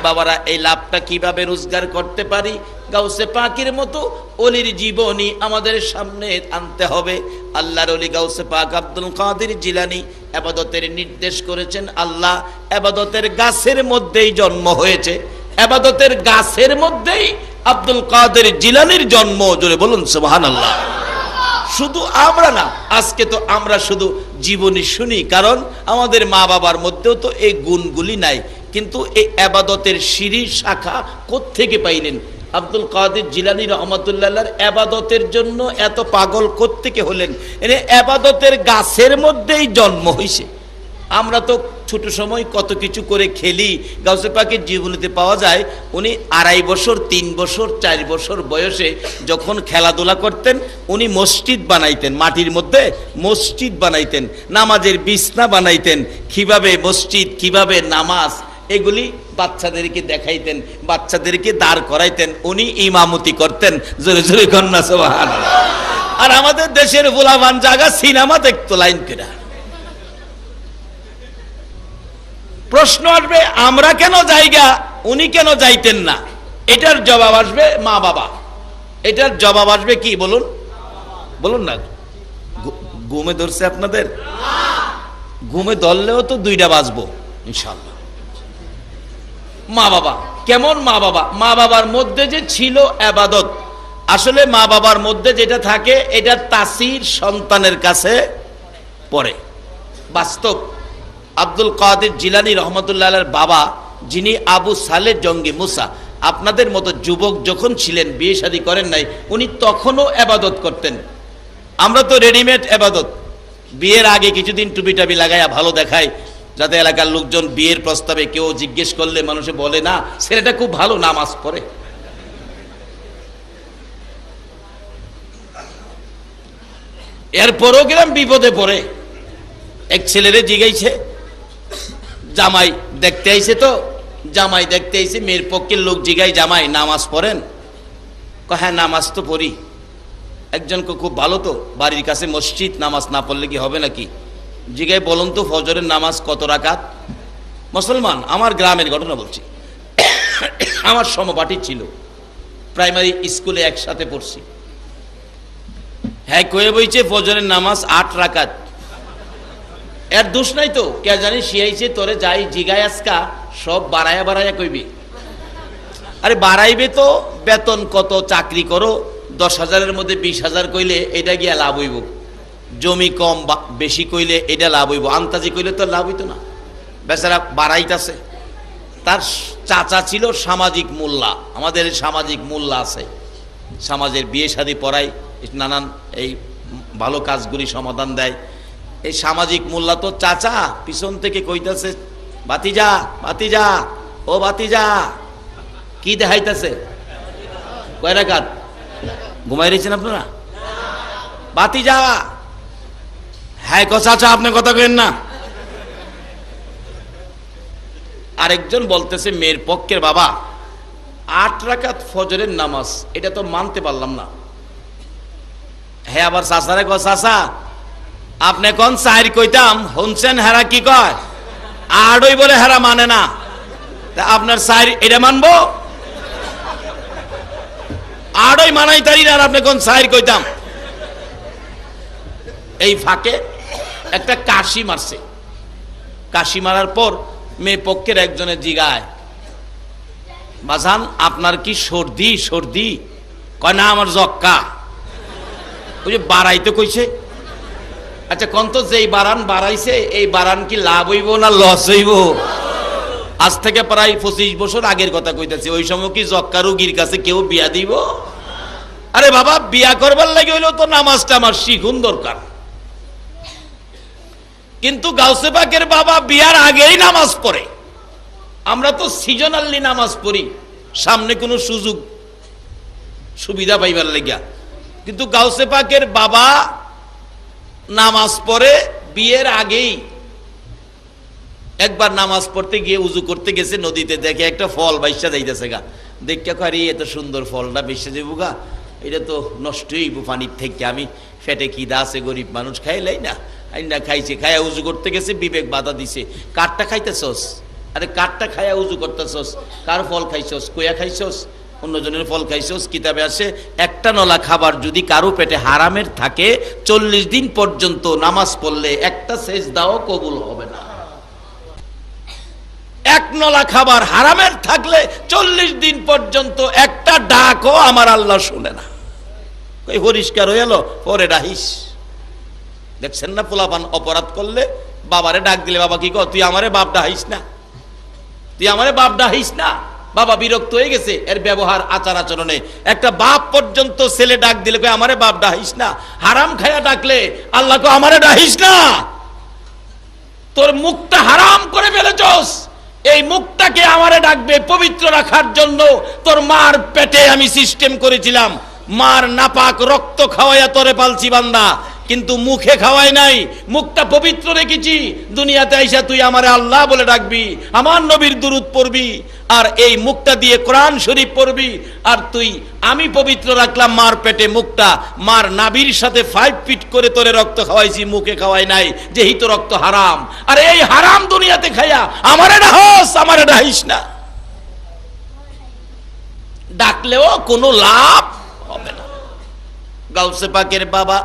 বাবারা, এই লাভটা কিভাবে রোজগার করতে পারি? গাউসে পাকের মতো ওলির জীবনী আমাদের সামনে আনতে হবে। আল্লাহর ওলি গাউসে পাক আব্দুল কাদের জিলানী ইবাদতের নির্দেশ করেছেন। আল্লাহ ইবাদতের গাছের মধ্যেই জন্ম হয়েছে, ইবাদতের গাছের মধ্যেই আব্দুল কাদের জিলানীর জন্ম। জোরে বলুন সুবহানাল্লাহ। শুধু আমরা না, আজকে তো আমরা শুধু জীবনী শুনি, কারণ আমাদের মা বাবার মধ্যেও তো এই গুণগুলি নাই। কিন্তু এই ইবাদতের সিঁড়ি শাখা কোত্থেকে পাইলেন? আব্দুল কাদের জিলানী রহমাতুল্লাহর ইবাদতের জন্য এত পাগল কোত্থেকে হলেন? এনে ইবাদতের গাছের মধ্যেই জন্ম হইছে। আমরা তো ছোট সময় কত কিছু করে খেলি। গাউসে পাকের জীবনীতে পাওয়া যায় উনি 2.5 বছর, 3 বছর, 4 বছর বয়সে যখন খেলাধুলা করতেন, উনি মসজিদ বানাইতেন, মাটির মধ্যে মসজিদ বানাইতেন, নামাজের বিছনা বানাইতেন। কিভাবে মসজিদ, কিভাবে নামাজ, এগুলি বাচ্চাদেরকে দেখাইতেন, বাচ্চাদেরকে দাঁড় করাইতেন, উনি ইমামতি করতেন। জোরে জোরে কন্যা সুবহানাল্লাহ। আর আমাদের দেশের গোলামান জায়গা সিনেমা দেখতো লাইন করে। প্রশ্ন আসবে, আমরা কেন যাইগা, উনি কেন যাইতেন না? এটার জবাব আসবে মা বাবা। এটার জবাব আসবে কি বলুন, বলুন না। ঘুমে ধরছে আপনাদের? ঘুমে ধরলেও তো 2টা বাজবো ইনশাআল্লাহ। মা বাবা কেমন? মা বাবা, মা বাবার মধ্যে যে ছিল ইবাদত, আসলে মা বাবার মধ্যে যেটা থাকে এটা তাসির সন্তানের কাছে পড়ে। বাস্তব আব্দুল কাদের জিলানী রহমতুল্লাহর বাবা, যিনি আবু সালেহ জঙ্গি মুসা, আপনাদের মতো যুবক যখন ছিলেন, বিয়ে শাদী করেন নাই, উনি তখনও ইবাদত করতেন। আমরা তো রেডিমেড ইবাদত, বিয়ের আগে কিছুদিন টুপি টাপি লাগাইয়া ভালো দেখায়, যাতে এলাকার লোকজন বিয়ের প্রস্তাবে কেউ জিজ্ঞেস করলে মানুষে বলে না ছেলেটা খুব ভালো নামাজ পড়ে। এরপরও গেলাম বিপদে পড়ে। এক ছেলেরে জিগাইছে, জামাই দেখতে আইছে, তো জামাই দেখতে আইছে, মেয়ের পক্ষের লোক জিগাই, জামাই নামাজ পড়েন? হ্যাঁ নামাজ তো পড়ি। একজনকে খুব ভালো তো, বাড়ির কাছে মসজিদ, নামাজ না পড়লে কি হবে নাকি? জিগাই, বলুন তো ফজরের নামাজ কত রাকাত? মুসলমান, আমার গ্রামের ঘটনা বলছি। আমার সমপাঠী ছিল, প্রাইমারি স্কুলে একসাথে পড়ছি। হ্যাঁ কয়ে বইছে ফজরের নামাজ 8 রাকাত। এর দোষ নাই তো, কে জানি শিয়াইছে তোরে যাই জিগাই আজকা সব বাড়ায়া বাড়ায়া কইবি। আরে বাড়াইবে তো, বেতন কত, চাকরি করো, 10,000-এর মধ্যে 20,000 কইলে এটা গিয়া লাভ হইব। জমি কম বেশি কইলে এটা লাভ হইব, আন্তাজি কইলে তো লাভ হইতো না। বেচারা বাড়াইতাছে। তার চাচা ছিল সামাজিক মোল্লা, আমাদের সামাজিক মোল্লা আছে, সমাজের বিয়ে শাদী পড়ায়, নানান এই ভালো কাজগুলি সমাধান দেয়। এই সামাজিক মোল্লা তো চাচা পিছন থেকে কইতাছে, বাতিজা বাতিজা, ও বাতিজা, কি দেখাইতেছে? কয় রাকাত? ঘুমাই রয়েছেন আপনারা? বাতিজা, হ্যাঁ চাচা আপনি কথা কেন না? আরেকজন বলতেছে মেয়ের পক্ষের বাবা 8 রাকাত ফজরের নামাজ, এটা তো মানতে পারলাম না। হ্যাঁ আবার চাচারে কয়, চাচা আপনি কোন চাইর কইতাম শুনছেন, হেরা কি কয় 8ই বলে, হেরা মানে না, আপনার চাইর এটা মানবো? 8ই মানাই তারি না, আর আপনি কোন চাইর কইতাম? এই ফাঁকে একটা কাশি মারছে। কাশি মারার পর মেয়ে পক্ষের একজনের জিগায়, বাজান আপনার কি সর্দি? সর্দি? কয় না আমার জক্কা। ওই যে বাড়াইতে কইছে। আচ্ছা কোন তো যেই বারান বাড়াইছে, এই বারান কি লাভ হইব না লস হইব? আজ থেকে প্রায় 25 বছর আগের কথা কইতেছি। ওই সময় কি জক্কা রুগীর কাছে কেউ বিয়া দিব? আরে বাবা, বিয়া করবার লাগে হইলেও তো নামাজটা আমার শিখুন দরকার। কিন্তু গাউসে পাকের বাবা বিয়ার আগেই নামাজ পড়ে। আমরা তো সিজনালি নামাজ পড়ি, সামনে কোনো সুযোগ সুবিধা পাইবার লাগিয়া। কিন্তু গাউসে পাকের বাবা নামাজ পড়ে বিয়ের আগেই। একবার নামাজ পড়তে গিয়ে উজু করতে গেছে, নদীতে দেখে একটা ফল বাইসা যাইতেছে গা। দেখে কারি এত সুন্দর ফলটা বেসে যাবো গা, এটা তো নষ্ট হইব পানির থেকে, আমি ফেটে কি দাসে গরিব মানুষ খাইলাই না, আইনা খাইছে। খাইয়া উজু করতে গেছে, বিবেক বাধা দিছে, কাঠটা খাইতেছস? আরে কারটা খায়া উজু করতেছস, কার ফল খাইছস, কইয়া খাইছস, অন্যজনের ফল খাইছস। কিতাবে আছে একটা নলা খাবার যদি কারো পেটে হারামের থাকে 40 দিন পর্যন্ত নামাজ পড়লে একটা সেজদাও কবুল হবে না। এক নলা খাবার হারামের থাকলে 40 দিন পর্যন্ত একটা ডাকও আমার আল্লাহ শুনে না। কই পরিষ্কার হয়ে এলো, পরে ডাহিস। দেখছেন না পোলাপান অপরাধ করলে বাবারে ডাক দিলে বাবা কি কর, তুই আমারে বাপ ডাহিস না, তুই আমারে বাপ ডাহিস না। বাবা বিরক্ত হয়ে গেছে এর ব্যবহার আচার আচরণে। একটা বাপ পর্যন্ত ছেলে ডাক দিলে কই আমারে বাপ ডাহিস না। হারাম খায়া ডাকলে আল্লাহ কই আমারে ডাহিস না, তোর মুখটা হারাম করে ফেলেছস। এই মুখটাকে আমারে ডাকবে পবিত্র রাখার জন্য তোর মার পেটে আমি সিস্টেম করেছিলাম, মার নাপাক রক্ত খাওয়াইয়া তোরে পালছি বান্দা, কিন্তু মুখে খাওয়াই নাই, মুখটা পবিত্র রেখেছি। দুনিয়াতে আইসা তুই আমারে আল্লাহ বলে ডাকবি, আমার নবীর দুরূদ পড়বি, আর এই মুখটা দিয়ে কোরআন শরীফ পড়বি। আর তুই আমি পবিত্র রাখলাম মার পেটে মুখটা, মার নাভির সাথে 5 ফিট করে তোরে রক্ত খাওয়াইছি, মুখে খাওয়াই নাই, যেহেতু তো রক্ত হারাম। আর এই হারাম দুনিয়াতে খাইয়া আমারে ডাহস, আমারে ডাহিস না। ডাকলেও কোনো লাভ হবে না। গাউসে পাকের বাবা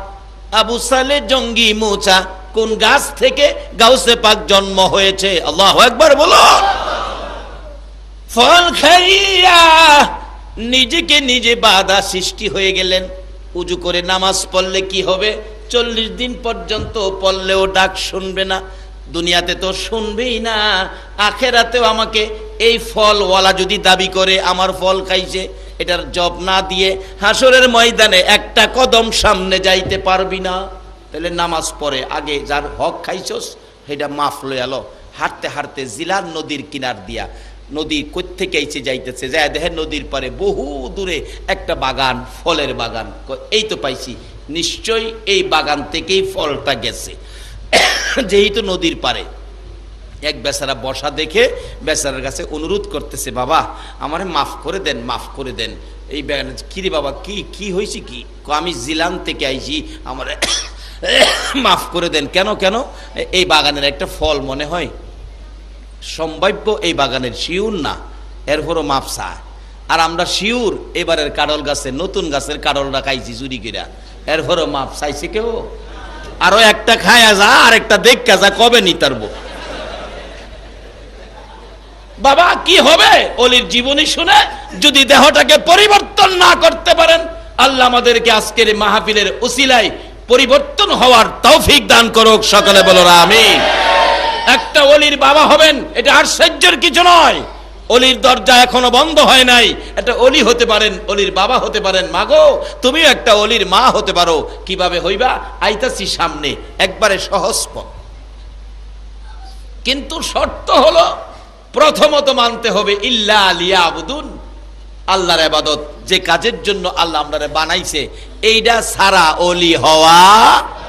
আবু সালে জঙ্গি মুচা কোন গাছ থেকে গাউসে পাক জন্ম হয়েছে? আল্লাহু আকবার বলো। ফল খাইয়া নিজেকে নিজে বাধা সৃষ্টি হয়ে গেলেন। উজু করে নামাজ পড়লে কি হবে? 40 দিন পর্যন্ত পড়লেও ডাক শুনবে না। দুনিয়াতে তো শুনবেই না, আখেরাতেও আমাকে এই ফলওয়ালা যদি দাবি করে আমার ফল খাইছে, এটার জব না দিয়ে হাসরের ময়দানে একটা কদম সামনে যাইতে পারবি না। তাহলে নামাজ পড়ে আগে যার হক খাইছস সেটা মাফ লয়ে আলো। হাঁটতে হাঁটতে জিলার নদীর কিনার দিয়া, নদী কোত্থেকে এসে যাইতেছে, যায় দেখে নদীর পারে বহু দূরে একটা বাগান, ফলের বাগান। এই তো পাইছি, নিশ্চয়ই এই বাগান থেকেই ফলটা গেছে। যেহেতু নদীর পারে, এক বেচারা বসা দেখে বেচারার কাছে অনুরোধ করতেছে, বাবা আমারে মাফ করে দেন, মাফ করে দেন। এই কিরে বাবা কি কি হয়েছে কি? আমি জিলান থেকে আইছি, আমারে মাফ করে দেন। কেন কেন? এই বাগানের একটা ফল মনে হয় সম্ভাব্য, এই বাগানের শিউর না, এরপরও মাফ চায়। আর আমরা শিউর এবারের কাডল গাছের, নতুন গাছের কাডলটা খাইছি চুরি কইরা, এরপরও মাফ চাইছে কেউ? আরো একটা খায়া যা, আর একটা দেখা যা, কবে নিতারবো? বাবা কি হবে অলির জীবনী শুনে যদি দেহটাকে পরিবর্তন না করতে পারেন? আল্লাহ আমাদেরকে আজকের মাহফিলের উসিলায় পরিবর্তন হওয়ার তৌফিক দান করুক। সকলে বলো আমিন। একটা অলির বাবা হবেন, এটা আশ্চর্যের কিছু নয়। অলির দরজা এখনো বন্ধ হয় নাই, একটা অলি হতে পারেন, অলির বাবা হতে পারেন। মাগো তুমিও একটা অলির মা হতে পারো। কিভাবে হইবা? আইতাছি সামনে, একবারে সহজ পথ। কিন্তু শর্ত হলো প্রথমত মানতে হবে ইল্লা লিয়াবুদুন, আল্লাহর ইবাদত, যে কাজের জন্য আল্লাহ আমাদের বানাইছে এইটা ছাড়া অলি হওয়া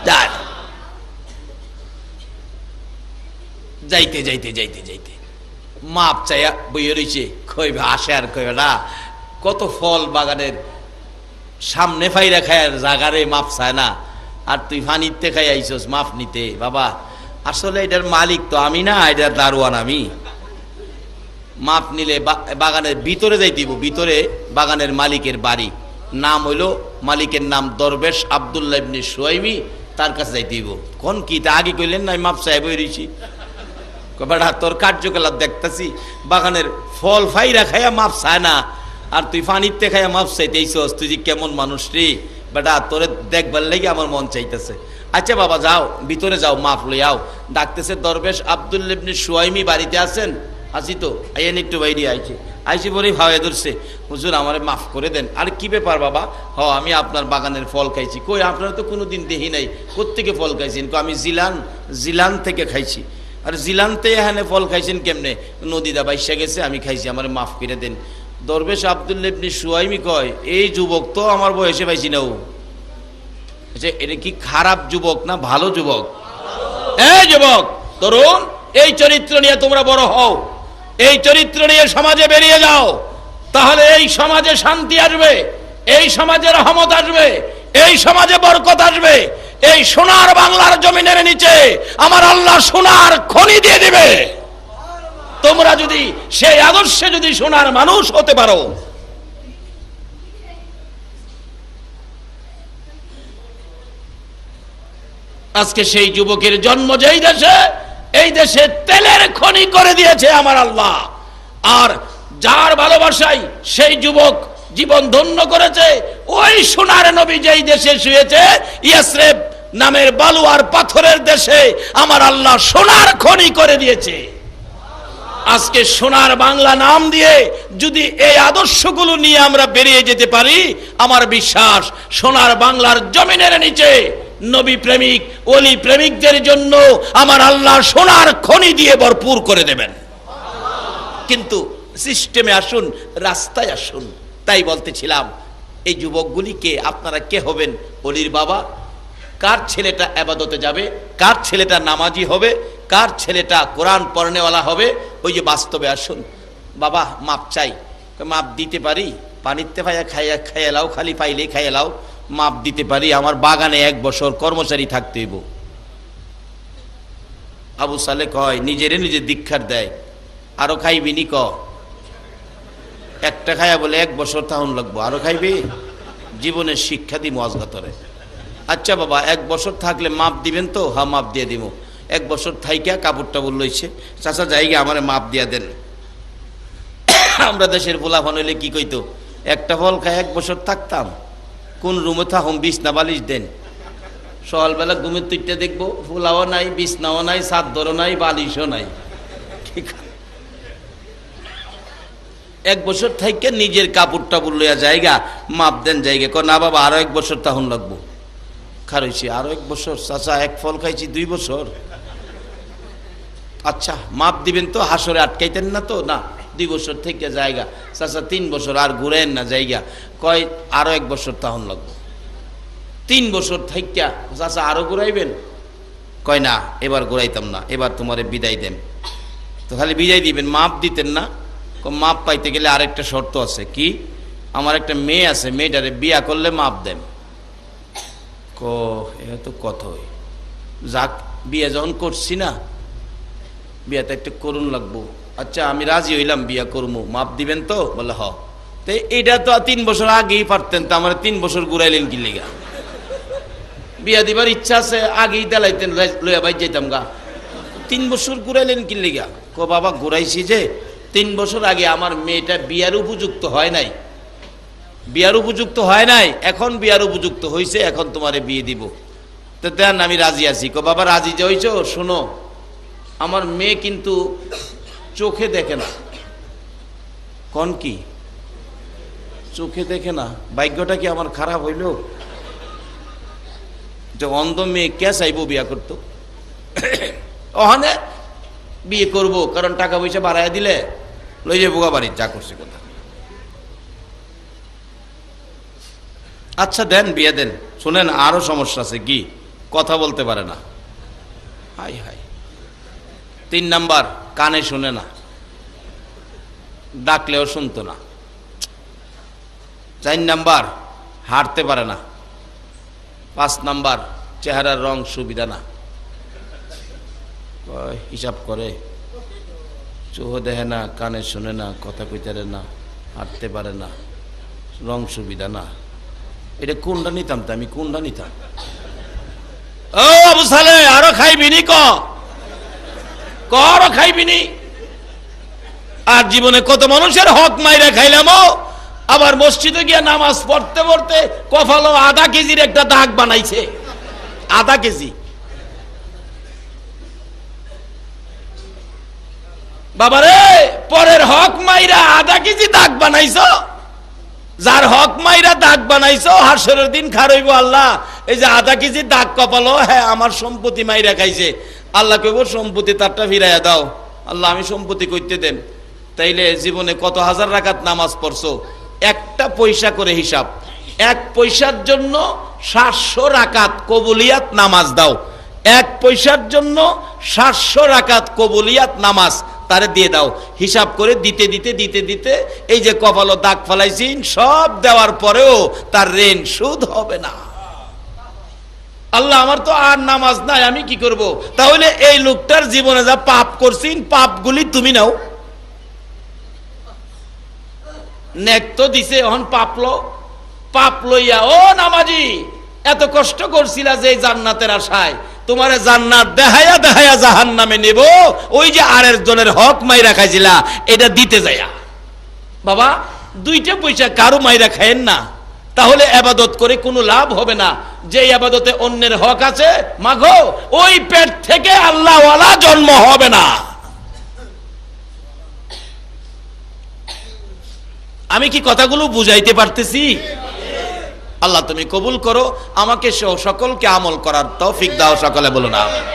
যায় না। যাইতে যাইতে যাইতে যাইতে মাপ চাইয়া বইয়ে রয়েছে, কইবে আসে আর কইবে না, কত ফল বাগানের সামনে ফাইরা খায় জাগারে মাপ চায় না, আর তুই ফানিতে খাই আইছস মাপ নিতে। বাবা আসলে এটার মালিক তো আমি না, এটার দারোয়ান আমি। মাপ নিলে বাগানের ভিতরে যাই দিব, ভিতরে বাগানের মালিকের বাড়ি, নাম হইল, মালিকের নাম দরবেশ আব্দুল্লাহ ইবনে সুয়াইমি, তার কাছে যাই দিব। কোন কি তা আগে কইলেন না মাপ চাই বই রয়েছি? বেটা তোর কার্যকলাপ দেখতেছি, বাগানের ফল ফাইরা খাইয়া মাপ চায় না, আর তুই ফানিতে খাইয়া মাপ চাইতেইছস, তুই যে কেমন মানুষ রে বেটা, তোরে দেখবার লেগে আমার মন চাইতেছে। আচ্ছা বাবা যাও, ভিতরে যাও, মাপ লই আও। ডাকতেছে দরবেশ আব্দুল্লাহ ইবনে সুয়াইমি বাড়িতে আছেন? আছি তো। আইয়েন একটু বাইরে আইছে, আইসি পরেই ভাবে ধরছে, হুজুর আমারে মাফ করে দেন। আর কি ব্যাপার বাবা? আমি আপনার বাগানের ফল খাইছি। কই আপনারা তো কোনোদিন দেখি নাই, কোত্থেকে ফল খাইছেন? আমি জিলান থেকে খাইছি। আর জিলানতে এখানে ফল খাইছেন কেমনে? নদীদা বাইসা গেছে, আমি খাইছি, আমারে মাফ করে দেন। দরবেশ আব্দুল্লাহ ইবনে সুয়াইমি কয়, এই যুবক তো আমার বয়সে পাইছি না। ও আচ্ছা, এটা কি খারাপ যুবক না ভালো যুবক? এই যুবক তরুণ, এই চরিত্র নিয়ে তোমরা বড় হও, এই চরিত্র নিয়ে সমাজে বেরিয়ে যাও, তাহলে এই সমাজে শান্তি আসবে, এই সমাজে রহমত আসবে, এই সমাজে বরকত আসবে। এই সোনার বাংলার জমিনের নিচে আমার আল্লাহ সোনার খনি দিয়ে দিবে। তোমরা যদি সেই আদর্শে যদি সোনার মানুষ হতে পারো, আজকে সেই যুবকের জন্ম যেই দেশে, এই দেশে তেলের খনি করে দিয়েছে আমার আল্লাহ। আর যার ভালোবাসায় সেই যুবক জীবন ধন্য করেছে, ওই সোনার নবী যেই দেশে শুয়েছে, ইয়াসরিব নামের বালু আর পাথরের দেশে আমার আল্লাহ সোনার খনি করে দিয়েছে। আজকে সোনার বাংলা নাম দিয়ে যদি এই আদর্শগুলো নিয়ে আমরা বেরিয়ে যেতে পারি, আমার বিশ্বাস সোনার বাংলার জমিনের নিচে নবী প্রেমিক ওলি প্রেমিকদের জন্য আমার আল্লাহ সোনার খনি দিয়ে ভরপুর করে দেবেন। কিন্তু সিস্টেমে আসুন, রাস্তায় আসুন। তাই বলতেছিলাম, এই যুবকগুলিকে আপনারা কে হবেন? অলির বাবা? কার ছেলেটা ইবাদতে যাবে? কার ছেলেটা নামাজি হবে? কার ছেলেটা কোরআন পড়নেওয়ালা হবে? ওই যে বাস্তবে আসুন। বাবা মাপ চাই, মাপ দিতে পারি, পানিতে ভাইয়া খাইয়া খাইয়ালাও, খালি পাইলে খাইয়ালাও, মাপ দিতে পারি। আমার বাগানে 1 বছর কর্মচারী থাকতে হইব। আবু সালে কয়, নিজেরে নিজে দীক্ষার দেয়, আরো খাইবি নি? ক একটা খায়া বলে 1 বছর তাহন লাগবো, আরো খাইবি? জীবনের শিক্ষা দিব আজগতরে। আচ্ছা বাবা 1 বছর থাকলে মাপ দিবেন তো? হ্যাঁ মাপ দিয়ে দিব। 1 বছর থাইকা কাপড় টাপড় লইছে, চাচা জায়গা আমার মাপ দিয়া দেন। আমরা দেশের পোলাপান হইলে কি কইতো, একটা ফল খায় 1 বছর থাকতাম, কোন রুমে থাকুম, বিছনা বালিশ দেন। সকালবেলা ঘুমের তুইটা দেখবো, ফুলাও নাই, বিছনাও নাই, চাদরও নাই, বালিশও নাই। 1 বছর থাইকা নিজের কাপড় টাপড় লইয়া জায়গা, মাপ দেন জায়গা। ক না বাবা আরো 1 বছর তখন লাগবো। খারইছি আরো 1 বছর? চাচা 1 ফল খাইছি 2 বছর। আচ্ছা মাপ দিবেন তো? হাসরে আটকাইতেন না তো? না, 2 বছর থেকে জায়গা। চাচা 3 বছর আর ঘুরেন না জায়গা। কয় আরো 1 বছর তখন লাগবো। 3 বছর থাইকা চাচা আরো ঘুরাইবেন? কয় না এবার ঘুরাইতাম না, এবার তোমারে বিদায় দেন। তো খালি বিদায় দিবেন, মাপ দিতেন না? মাপ পাইতে গেলে আরেকটা শর্ত আছে। কি? আমার একটা মেয়ে আছে, মেয়েটারে বিয়া করলে মাপ দেন। এ তো কথাই, যাক বিয়ে যখন করছি না, বিয়াতে একটা করুন লাগবো। আচ্ছা আমি রাজি হইলাম, বিয়া করবো, মাপ দিবেন তো? বলে হ। তো এইটা তো 3 বছর আগেই পারতেন, তো আমার 3 বছর ঘুরাইলেন কি লেগা? বিয়া দিবার ইচ্ছা আছে, আগেই দেলাইতেন, লইয়া বাই যাইতাম গা। 3 বছর ঘুরাইলেন কি লেগা? বাবা ঘুরাইছি যে 3 বছর আগে আমার মেয়েটা বিয়ার উপযুক্ত হয় নাই, বিয়ার উপযুক্ত হয় নাই, এখন বিয়ার উপযুক্ত হয়েছে, এখন তোমারে বিয়ে দিব। তো দেন আমি রাজি আছি। বাবা রাজি যে হইছ, শোনো আমার মেয়ে কিন্তু চোখে দেখে না। কোন কি চোখে দেখে না? ভাগ্যটা কি আমার খারাপ হইল? যে অন্ধ মেয়ে কে চাইবো বিয়া করতো? ওখানে বিয়ে করব, কারণ টাকা পয়সা বাড়াইয়া দিলে লই যাবো বাড়ির, যা করছে কথা। আচ্ছা দেন, বিয়ে দেন। শুনেন আরো সমস্যা আছে। কি? কথা বলতে পারে না। High high. 3 নাম্বার, কানে শুনে না, ডাকলেও শুনতো না। 4 নাম্বার, হাঁটতে পারে না। 5 নাম্বার, চেহারার রং সুবিধা না। হিসাব করে, চোখ দেখে না, কানে শুনে না, কথা কইতে না, হাঁটতে পারে না, রং সুবিধা না। এটা কোনটা নিতাম? তো আমি কোনটা নিতাম? ও আবু সালে আরো খাইবিনি? আরো খাইবিনি? আর জীবনে কত মানুষের হক মাইরা খাইলাম। আবার মসজিদে গিয়ে নামাজ পড়তে পড়তে কপালও 1/2 কেজির একটা দাগ বানাইছে। 1/2 কেজি। বাবারে পরের হক মাইরা 1/2 কেজি দাগ বানাইছো। যার হক মাইরা দাগ বানাইছো, হাসরের দিন খারইব আল্লাহ এই যে 1/2 কেজি দাগ কপালো, হ্যাঁ আমার সম্পত্তি মাইরা খাইছে। আল্লাহ কইব সম্পত্তি তারটা ফিরাইয়া দাও। আল্লাহ আমি সম্পত্তি কইতে দেন। তাইলে জীবনে কত হাজার রাকাত নামাজ পড়ছো? 1 পয়সা করে হিসাব। 1 পয়সার জন্য 700 রাকাত কবুলিয়াত নামাজ দাও। 1 পয়সার জন্য 700 রাকাত কবুলিয়াত নামাজ তারে দিয়ে দাও। হিসাব করে দিতে দিতে দিতে দিতে এই যে কপালো দাগ ফলাইছিন, সব দেওয়ার পরেও তার ঋণ সুদ হবে না। আল্লাহ আমার তো আর নামাজ নাই, আমি কি করব? তাহলে এই লোকটার জীবনে যা পাপ করছিন, পাপগুলি তুমি নাও। নেক তো দিছে, এখন পাপ লইয়া, ও নামাজি এত কষ্ট করছিলা যে জান্নাতের আশায়, তোমারে জান্নাত দেখায়া দেখায়া জাহান্নামে নেব, ওই যে আরের জনের হক মাইরা খাইছিলা এটা দিতে যায়া। বাবা, 2টা পয়সা কারো মাইরা খায়েন না, তাহলে ইবাদত করে কোনো লাভ হবে না। যে ইবাদতে অন্যের হক আছে, মাগো ওই পেট থেকে আল্লাহওয়ালা জন্ম হবে না। আমি কি কথাগুলো বুঝাইতে পারতেছি? আল্লাহ তুমি কবুল করো, আমাকে সকলকে আমল করার তৌফিক দাও, সকলে বলুন আমিন।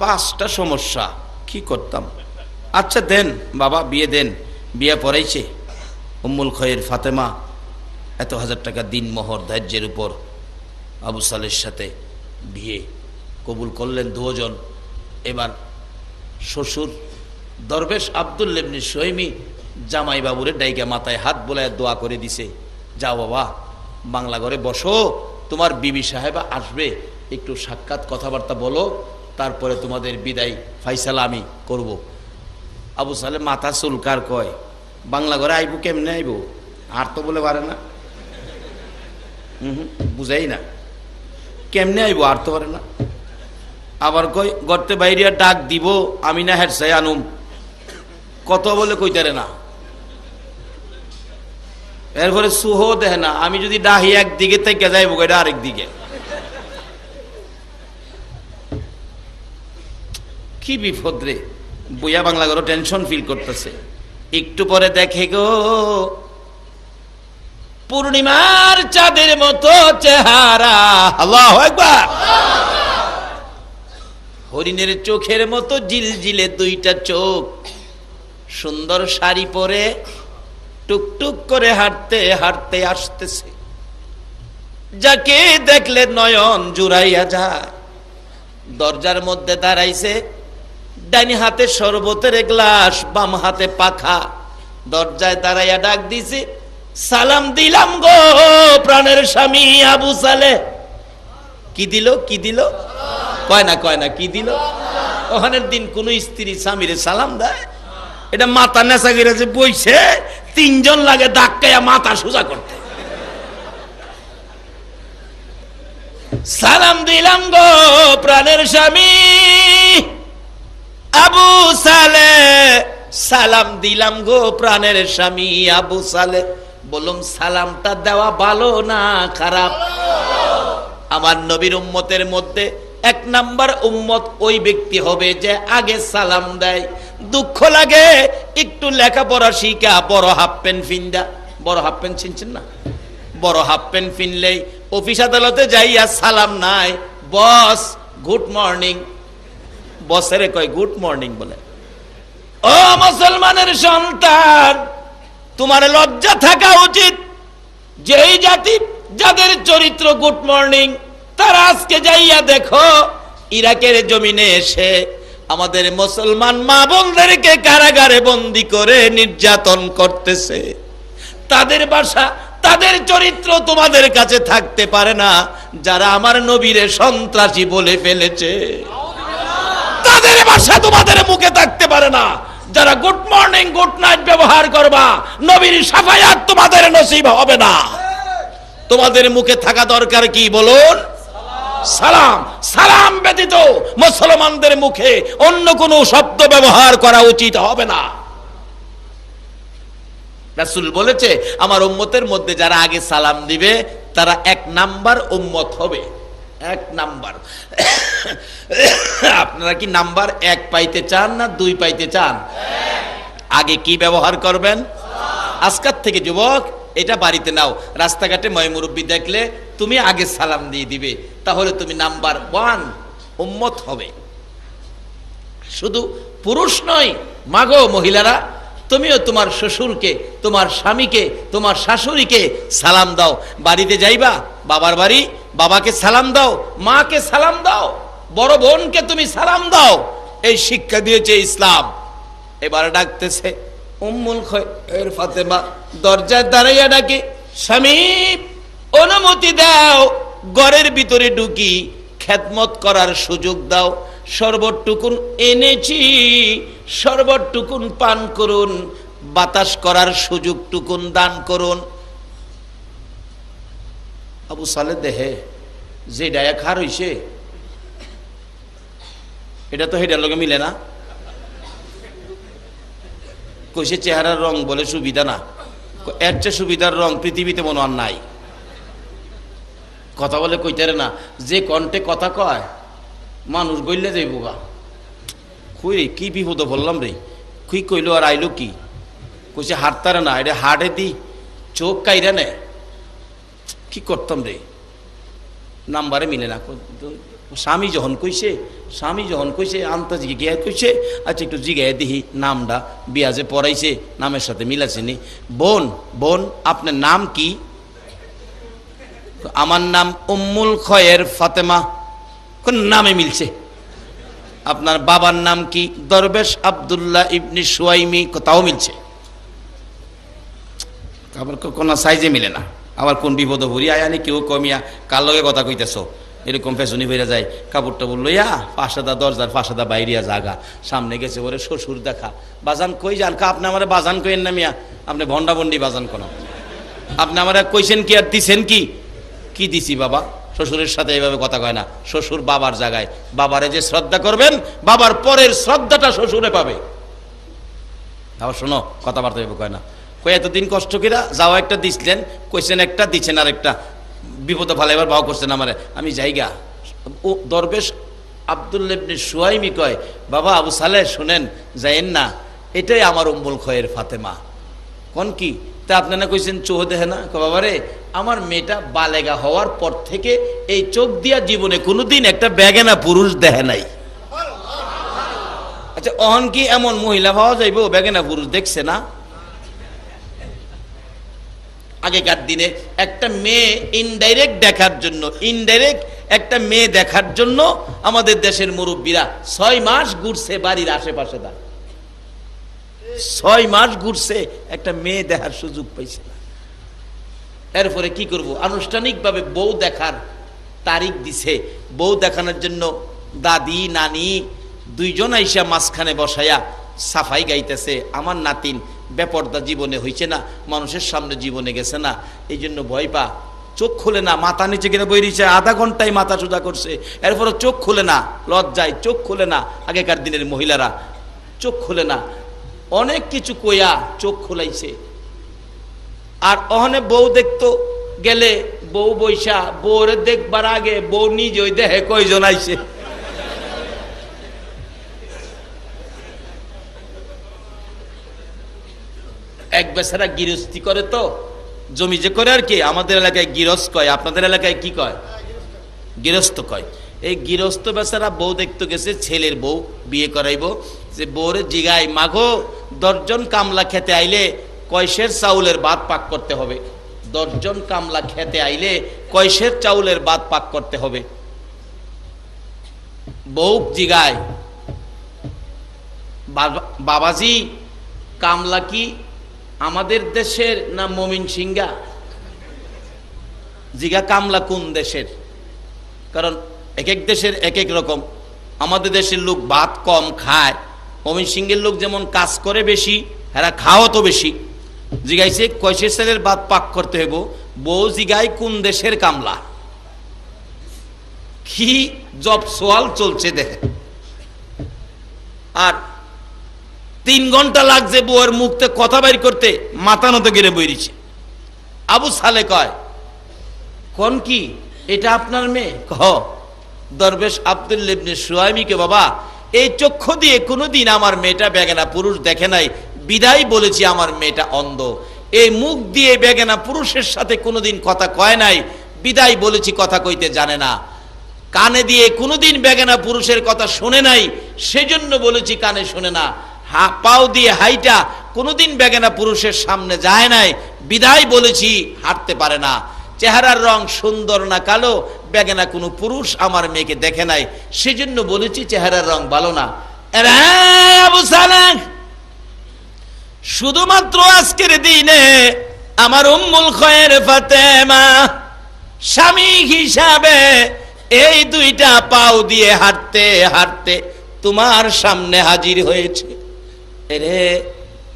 5টা সমস্যা কি করতাম? আচ্ছা দেন বাবা, বিয়ে দেন। বিয়ে পড়াইছে উম্মুল খৈর ফাতেমা, এত 1000 টাকা দিন মোহর ধার্যের উপর আবু সালের সাথে বিয়ে কবুল করলেন 2 জন। এবার শ্বশুর দরবেশ আব্দুল্লাহ ইবনে সুহাইমি জামাই বাবুরে ডাইকা মাথায় হাত বোলায় দোয়া করে দিছে, যাও বাবা বাংলা ঘরে বসো, তোমার বিবি সাহেবা আসবে, একটু সাক্ষাৎ কথাবার্তা বলো, তারপরে তোমাদের বিদায় ফাইসালা আমি করব। আবু সালে মাথা চুলকার কয়, বাংলা ঘরে আইব কেমনে আইব, আর তো বলে পারে না, বুঝাই না কেমনে আইব, আর তো পারে না। আবার কই গর্তে বাইরিয়া ডাক দিব, আমি না হেরসাই আনুম, কত বলে কইতারে না। এরপরে সুহ দেয় না, আমি যদি ডাহি একদিকে থেকে যাইব এটা আরেক দিকে। কি বিপদ রে, বইয়া বাংলা ঘর টেনশন ফিল করতেছে। একটু পরে দেখে গো পূর্ণিমার চাঁদের মতো চেহারা, আল্লাহু আকবার, হরিণের চোখের মতো জিলজিলে 2টা চোখ, সুন্দর শাড়ি পরে টুকটুক করে হাঁটতে হাঁটতে আসতেছে, যাকে দেখলে নয়ন জুড়াইয়া যায়। দরজার মধ্যে দাঁড়াইছে, ডাইনি হাতে শরবতের গ্লাস, বাম হাতে পাখা, দরজায় দাঁড়াইয়া ডাক দিছে, সালাম দিলাম গো প্রাণের স্বামী আবু সালে। কি দিল? কি দিল? কয় না কি দিল? ওখানের দিন কোন স্ত্রী স্বামীরে সালাম দেয়? এটা মাথা নেশা গিরে যে বইছে, 3 জন লাগে ধাক্কায়া মাথা সোজা করতে। সালাম দিলাম গো প্রাণের স্বামী আবু সালে, সালাম দিলাম গো প্রাণের স্বামী আবু সালে। বলুন সালামটা দেওয়া ভালো না খারাপ? আমার নবীর উম্মতের মধ্যে 1 নাম্বার উম্মত ওই ব্যক্তি হবে যে আগে সালাম দেয়। দুঃখ লাগে একটু লেখাপড়া শিখা বড় হাফ প্যান্ট ফিন্দা, বড় হাফ প্যান্ট চিনছেন না, বড় হাফ প্যান্ট ফিনলেই অফিস আদালতে যাইয়া সালাম নাই, বস গুড মর্নিং, বসের কয় গুড মর্নিং বলে। ও মুসলমানের সন্তান, তোমার লজ্জা থাকা উচিত। যেই জাতি যাদের চরিত্র গুড মর্নিং, তারা আজকে যাইয়া দেখো ইরাকের জমিনে এসে আমাদের মুসলমান মা বোনদেরকে কারাগারে বন্দী করে নির্যাতন করতেছে। তাদের ভাষা, তাদের চরিত্র তোমাদের কাছে থাকতে পারে না। যারা আমার নবীরে সন্ত্রাসী বলে ফেলেছে, তাদের ভাষা তোমাদের মুখে থাকতে পারে না। যারা গুড মর্নিং গুড নাইট ব্যবহার করবা, নবীর শাফায়াত তোমাদের নসিব হবে না। তোমাদের মুখে থাকা দরকার কি বলুন? সালাম। সালাম ব্যতীত মুসলমানদের মুখে অন্য কোনো শব্দ ব্যবহার করা উচিত হবে না। রাসূল বলেছে আমার উম্মতের মধ্যে যারা আগে সালাম দিবে তারা 1 নাম্বার উম্মত হবে। 1 নাম্বার। আপনারা কি নাম্বার 1 পাইতে চান না 2 পাইতে চান? আগে কি ব্যবহার করবেন? আজকাল থেকে যুবক এটা বাড়িতে নাও, রাস্তাঘাটে ময়মুরব্বী দেখলে তুমি আগে সালাম দিয়ে দিবে, তাহলে তুমি নাম্বার 1 উম্মত হবে। শুধু পুরুষ নয়, মাগো মহিলারা, তুমিও তোমার শ্বশুরকে, তোমার স্বামীকে, তোমার শাশুড়িকে সালাম দাও। বাড়িতে যাইবা, বাবার বাড়ি, বাবাকে সালাম দাও, মাকে সালাম দাও, বড় বোনকে তুমি সালাম দাও। এই শিক্ষা দিয়েছে ইসলাম। এবার ডাকতেছে উম্মুল খৈর ফাতেমা, দরজায় দাঁড়াইয়া ডাকে, স্বামী অনুমতি দাও, ঘরের ভিতরে ঢুকি, খেদমত করার সুযোগ দাও। শরবতটুকুন এনেছি, শরবতটুকুন পান করুন। বাতাস করার সুযোগটুকুন দান করুন। আবু সালেহ দেহে যে ডায়া খার হইছে এটা তো হেডার লগে মিলে না। কইছে চেহারার রং বলে সুবিধা না, এর চেয়ে সুবিধার রং পৃথিবীতে মনে আর নাই। কথা বলে কইতারে না, যে কণ্ঠে কথা কয় মানুষ গইলে যাইব গা। কই কি বিপদ বললাম রে, কি কইলো আর আইলো কি? কইছে হাঁটতারে না, এটা হাটে দি চোখ কাইরা নে, কি করতাম রে, নাম্বারে মিলে না। স্বামী যখন কইছে আন্তাজি গিয়া কইছে আচ্ছা একটু জিগায় দিহি নামটা, বিয়াজে পড়াইছে নামের সাথে মিলাছেনি। বোন বোন আপনার নাম কি? আমার নাম উম্মুল খয়ের ফাতেমা। কোন নামে মিলছে? আপনার বাবার নাম কি? দরবেশ আব্দুল্লাহ ইবনে সুয়াইমি। তাও মিলছে, আবার কোন সাইজে মিলে না। আবার কোন বিপদ ভরি আয়ানি কেউ কমিয়া কার লগে কথা কইতেছ এরকম ফেসুনি হইয়া যায়। কাপড়টা বললো ইয়া পাশাদা দরজার পাশাদা বাইরিয়া জাগা, সামনে গেছে ওরে শ্বশুর দেখা। বাজান কই যান? আপনি আমার বাজান কইেন না মিয়া, আপনি ভন্ডা ভন্ডি বাজান কোন? আপনি আমার কইছেন কি আর দিছেন কি? কি দিছি বাবা? শ্বশুরের সাথে এইভাবে কথা কয় না। শ্বশুর বাবার জায়গায়, বাবারে যে শ্রদ্ধা করবেন বাবার পরের শ্রদ্ধাটা শ্বশুরে পাবে। আবার শোনো কথাবার্তা এভাবে কয় না। কই এতদিন কষ্ট কিরা যাও একটা দিছিলেন, কইছেন একটা দিচ্ছেন আর একটা, বিপদে ভালো এবার ভাও করছেন আমারে, আমি যাইগা। ও দরবেশ আব্দুল্লাহ ইবনে সুয়াইমি কয় বাবা আবু সালেহ শুনেন যাইেন না, এটাই আমার উম্মুল খয়ের ফাতেমা। কোন কি? তা আপনি না কইছেন চোখ দেখে না? বাবা রে আমার মেয়েটা বালেগা হওয়ার পর থেকে এই চোখ দিয়া জীবনে কোনোদিন একটা বেগানা পুরুষ দেখে নাই। আচ্ছা অহন কি এমন মহিলা পাওয়া যাইব বেগানা পুরুষ দেখছে না? আগেকার দিনে একটা মেয়ে ইনডাইরেক্ট একটা মেয়ে দেখার জন্য আমাদের দেশের মুরব্বীরা 6 মাস ঘুরছে বাড়ির আশেপাশে। 6 মাস ঘুরছে, একটা মেয়ে দেখার সুযোগ পাইছে না। এরপরে কি করব? আনুষ্ঠানিকভাবে বউ দেখার তারিখ দিছে। বউ দেখানোর জন্য দাদি নানি দুইজন আইসা মাঝখানে বসায়া সাফাই গাইতেছে। আমার নাতিন বেপর্দা জীবনে হইছে না, মানুষের সামনে জীবনে গেছে না, এই জন্য ভয় পা, চোখ খুলে না, মাথা নিচে গেলে বইরিছে, আধা ঘন্টায় মাথা সোজা করছে, এরপরে চোখ খুলে না, লজ্জায় চোখ খুলে না। আগেকার দিনের মহিলারা চোখ খুলে না, অনেক কিছু কইয়া চোখ খোলাইছে। আর অহনে বউ দেখতো গেলে বউ বৈশা বউরে দেখবার আগে বউ নিজে ওই দেহে কয়জন আইছে। এক বেচারা গৃহস্থী করে, তো জমি যে করে আর কি, আমাদের এলাকায় গৃহস্থ কয়, আপনাদের এলাকায় কি কয়? গৃহস্থ কয়। এই গৃহস্থ বেচারা বউ দেখতে গেছে, ছেলের বউ বিয়ে করাইবো, যে বউরে জিগায় মাগো 10 জন কামলা খেতে আইলে কয়শের চাউলের ভাত পাক করতে হবে? 10 জন কামলা খেতে আইলে কয়শের চাউলের ভাত পাক করতে হবে? বউ জিগায় বাবাজি কামলা কি আমাদের দেশের না মমিন সিংহা? জিগা কামলা কোন দেশের? কারণ এক এক দেশের এক এক রকম। আমাদের দেশের লোক ভাত কম খায়, মমিন সিংহের লোক যেমন কাজ করে বেশি, এরা খাওয়া তো বেশি। জিগাইছে কয়শের চালের ভাত পাক করতে হইব? বউ জিগায় কোন দেশের কামলা? কি জব সোয়াল চলছে দেখে। আর 3 ঘন্টা লাগছে বউয়ের মুখতে কথা বাইর করতে, মাথা নত গেড়ে বইরিছে। আবু সালে কয় কোন কি এটা আপনার মেয়ে? কহ দরবেশ আব্দুল্লাহ ইবনে সুয়াইমিকে বাবা এই চক্ষু দিয়ে কোনোদিন আমার মেয়েটা বেগানা পুরুষ দেখে নাই, বিদায় বলেছি আমার মেয়েটা অন্ধ। এই মুখ দিয়ে বেগানা পুরুষের সাথে কোনোদিন কথা কয় নাই, বিদায় বলেছি কথা কইতে জানে না। কানে দিয়ে কোনোদিন বেগানা পুরুষের কথা শুনে নাই, সেজন্য বলেছি কানে শুনে না। পাও দিয়ে হাইটা কোনোদিন বেগানা পুরুষের সামনে যায় নাই, বিদায় বলেছি হাঁটতে পারে না। চেহারার রং সুন্দর না কালো, বেগানা কোনো পুরুষ আমার মেয়েকে দেখে নাই, সেজন্য বলেছি চেহারার রং ভালো না। আবু সালেহ শুধুমাত্র আজকের দিনে আমার উম্মুল খয়ের ফাতেমা স্বামী হিসাবে এই 2টা পাও দিয়ে হাঁটতে হাঁটতে তোমার সামনে হাজির হয়েছে। এরে